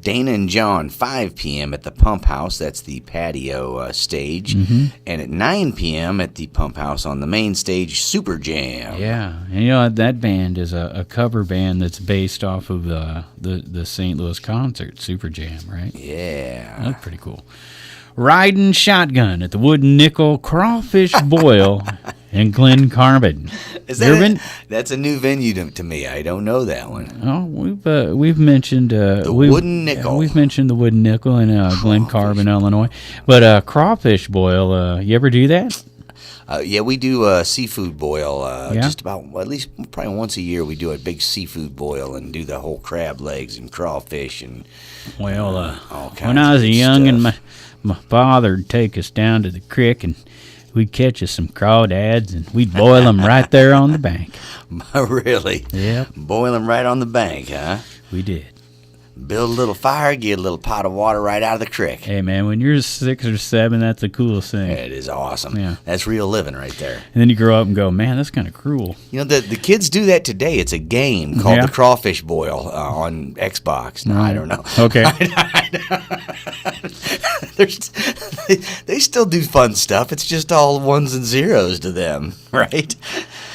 Dana and John, 5 p.m. at the Pump House. That's the patio stage. And at 9 p.m. at the Pump House on the main stage, Super Jam. Yeah. And you know, that band is a cover band that's based off of the St. Louis concert, Super Jam, right? Yeah. That's pretty cool. Riding Shotgun at the Wooden Nickel Crawfish Boil in Glen Carbon. That's a new venue to me. I don't know that one. Oh, we've mentioned the Wooden Nickel. We've mentioned the Wooden Nickel in Glen Carbon, Illinois. But Crawfish Boil, you ever do that? Yeah, we do a seafood boil just about, at least probably once a year. We do a big seafood boil and do the whole crab legs and crawfish and all kinds when I was of a good youngin', stuff. my father would take us down to the creek and we'd catch us some crawdads and we'd boil them right there on the bank. Really? Yeah. Boil them right on the bank, huh? We did. Build a little fire, get a little pot of water right out of the creek. Hey, man, when you're 6 or 7, that's the coolest thing. It is awesome. Yeah. That's real living right there. And then you grow up and go, man, that's kind of cruel. You know, the kids do that today. It's a game called the Crawfish Boil on Xbox. No, I don't know. Okay. They still do fun stuff. It's just all ones and zeros to them, right?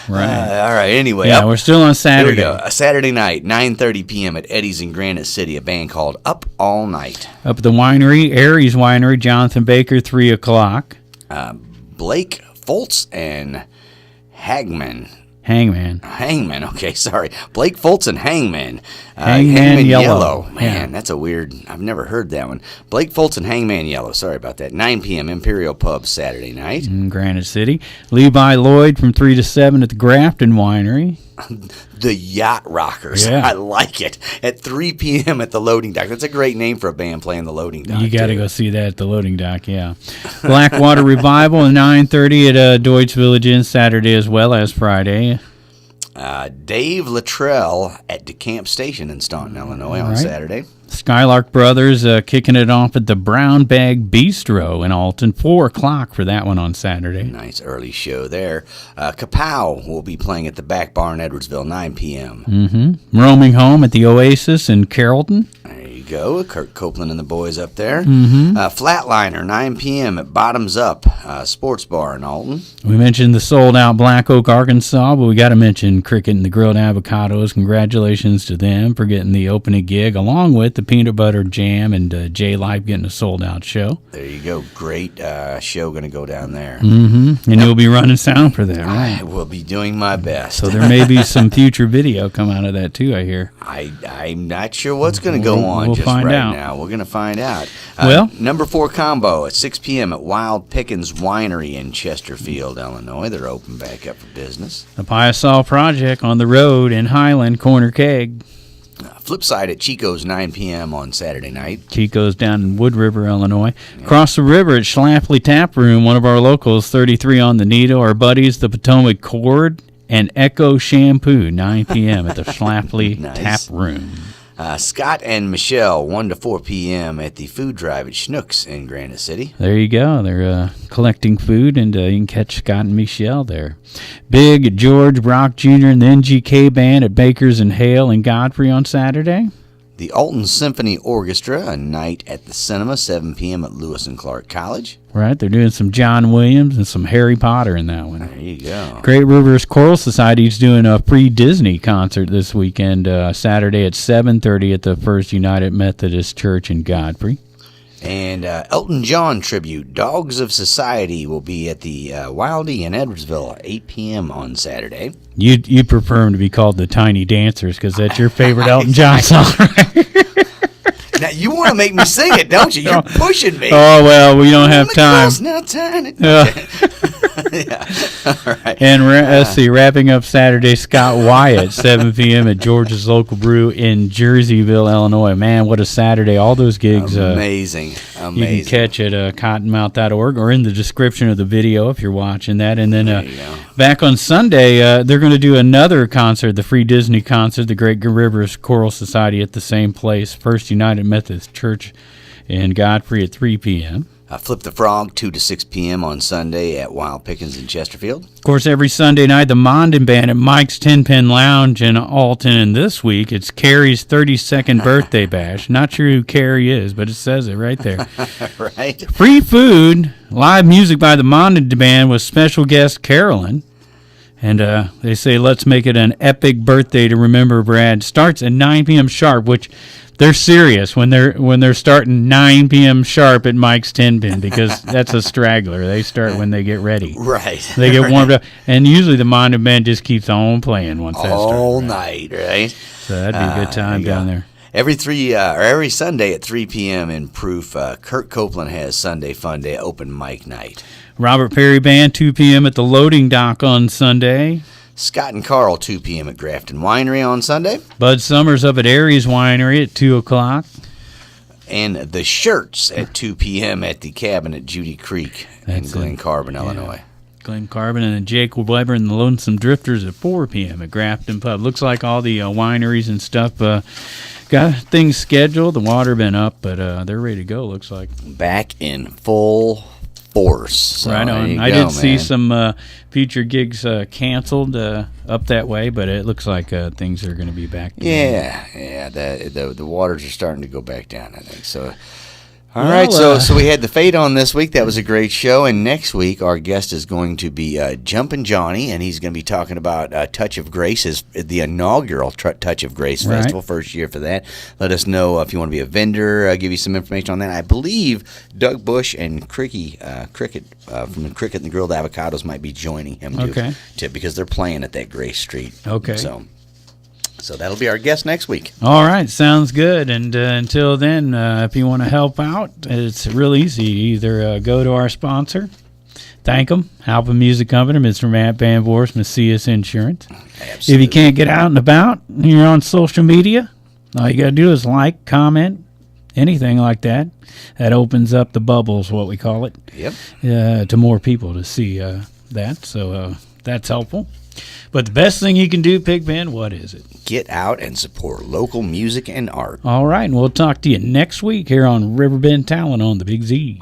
Right. All right. Anyway, Yeah, we're still on Saturday. Here we go. A Saturday night, 9:30 p.m. at Eddie's in Granite City. A band called Up All Night. Up at the winery, Aries Winery, Jonathan Baker, 3 o'clock. Blake Foltz and Hangman. Okay, sorry. Blake Foltz and Hangman. Hangman Yellow. Man, that's a weird, I've never heard that one. Blake Foltz and Hangman Yellow. Sorry about that. 9 p.m. Imperial Pub Saturday night. In Granite City. Levi Lloyd from 3 to 7 at the Grafton Winery. The Yacht Rockers. Yeah. I like it. At 3 p.m. at the Loading Dock. That's a great name for a band playing the Loading Dock. You got to go see that at the Loading Dock, yeah. Blackwater Revival at 9:30 at Deut's Village Inn Saturday as well as Friday. Dave Luttrell at DeCamp Station in Staunton, Illinois on Saturday. Skylark Brothers kicking it off at the Brown Bag Bistro in Alton, 4 o'clock for that one on Saturday. Nice early show there. Kapow will be playing at the Back Bar in Edwardsville, 9 p.m. Mm-hmm. Roaming Home at the Oasis in Carrollton. There you go. Kurt Copeland and the boys up there. Mm-hmm. Flatliner, 9 p.m. at Bottoms Up Sports Bar in Alton. We mentioned the sold-out Black Oak, Arkansas, but we got to mention Cricket and the Grilled Avocados. Congratulations to them for getting the opening gig, along with the Peanut Butter Jam and J Life getting a sold-out show. There you go. Great show going to go down there. Mm-hmm. And you'll be running sound for that, right? I will be doing my best. So there may be some future video come out of that, too, I hear. I'm not sure what's going to go on we'll just find right out. now. We're going to find out. Well, number 4 combo at 6 p.m. at Wild Pickens Winery in Chesterfield, Illinois. They're open back up for business. The Piasol Project on the road in Highland, Corner Keg. Flip side at Chico's, 9 p.m. on Saturday night. Chico's down in Wood River, Illinois. Across the river at Schlafly Tap Room, one of our locals, 33 on the Needle. Our buddies, the Potomac Cord and Echo Shampoo, 9 p.m. at the Schlafly Tap Room. Scott and Michelle, 1 to 4 p.m. at the Food Drive at Schnucks in Granite City. There you go. They're collecting food, and you can catch Scott and Michelle there. Big George Brock Jr. and the NGK Band at Bakers and Hale in Godfrey on Saturday. The Alton Symphony Orchestra, a night at the cinema, 7 p.m. at Lewis and Clark College. Right, they're doing some John Williams and some Harry Potter in that one. There you go. Great Rivers Choral Society's doing a pre-Disney concert this weekend, Saturday at 7:30 at the First United Methodist Church in Godfrey. And Elton John tribute, Dogs of Society, will be at the Wildie in Edwardsville, 8 p.m. on Saturday. You prefer them to be called the Tiny Dancers because that's your favorite Elton John song, right? Now, you want to make me sing it, don't you? You're pushing me. Oh, well, we don't have time. Now, tiny. All right. And let's see, wrapping up Saturday, Scott Wyatt, 7 p.m. at George's Local Brew in Jerseyville, Illinois. Man, what a Saturday. All those gigs. Amazing. You can catch at cottonmouth.org or in the description of the video if you're watching that. And then back on Sunday, they're going to do another concert, the Free Disney concert, the Great Rivers Choral Society at the same place, First United Methodist Church in Godfrey at 3 p.m. Flip the Frog, 2 to 6 p.m. on Sunday at Wild Pickens in Chesterfield. Of course, every Sunday night, the Mondin Band at Mike's 10-Pin Lounge in Alton. And this week, it's Carrie's 32nd birthday bash. Not sure who Carrie is, but it says it right there. Right. Free food, live music by the Mondin Band with special guest Marilyn. And they say, let's make it an epic birthday to remember Brad. Starts at 9 p.m. sharp, which... They're serious when they're starting 9 p.m. sharp at Mike's 10-Pin because that's a straggler. They start when they get ready. Right. They get warmed up. And usually the Mondin Band just keeps on playing once that starts. All night, right? So that'd be a good time down there. Every Sunday at 3 p.m. in Proof, Kurt Copeland has Sunday Fun Day open mic night. Robert Perry Band, 2 p.m. at the loading dock on Sunday. Scott and Carl, 2 p.m. at Grafton Winery on Sunday. Bud Summers up at Aries Winery at 2 o'clock. And the Shirts at 2 p.m. at the Cabin at Judy Creek in Glen Carbon, Illinois. Glen Carbon and then Jake Weber and the Lonesome Drifters at 4 p.m. at Grafton Pub. Looks like all the wineries and stuff got things scheduled. The water been up, but they're ready to go, looks like. Back in full force. So right on. I did see some future gigs canceled up that way, but it looks like things are going to be back. The waters are starting to go back down, I think. So, all right. So we had the Fade on this week. That was a great show. And next week, our guest is going to be Jumpin' Johnny, and he's going to be talking about Touch of Grace, the inaugural Touch of Grace Festival, first year for that. Let us know if you want to be a vendor, give you some information on that. I believe Doug Bush and Cricket from the Cricket and the Grilled Avocados might be joining him too, because they're playing at that Grace Street. Okay. So that'll be our guest next week. All right, sounds good. And until then, if you want to help out, it's real easy. Either go to our sponsor, thank them, Halpin Music Company, Mr. Matt Van Voorhis, Macias Insurance. Absolutely. If you can't get out and about, and you're on social media, all you got to do is like, comment, anything like that. That opens up the bubbles, what we call it, to more people to see that. So that's helpful. But the best thing you can do, Pigpen, what is it? Get out and support local music and art. All right, and we'll talk to you next week here on Riverbend Talent on the Big Z.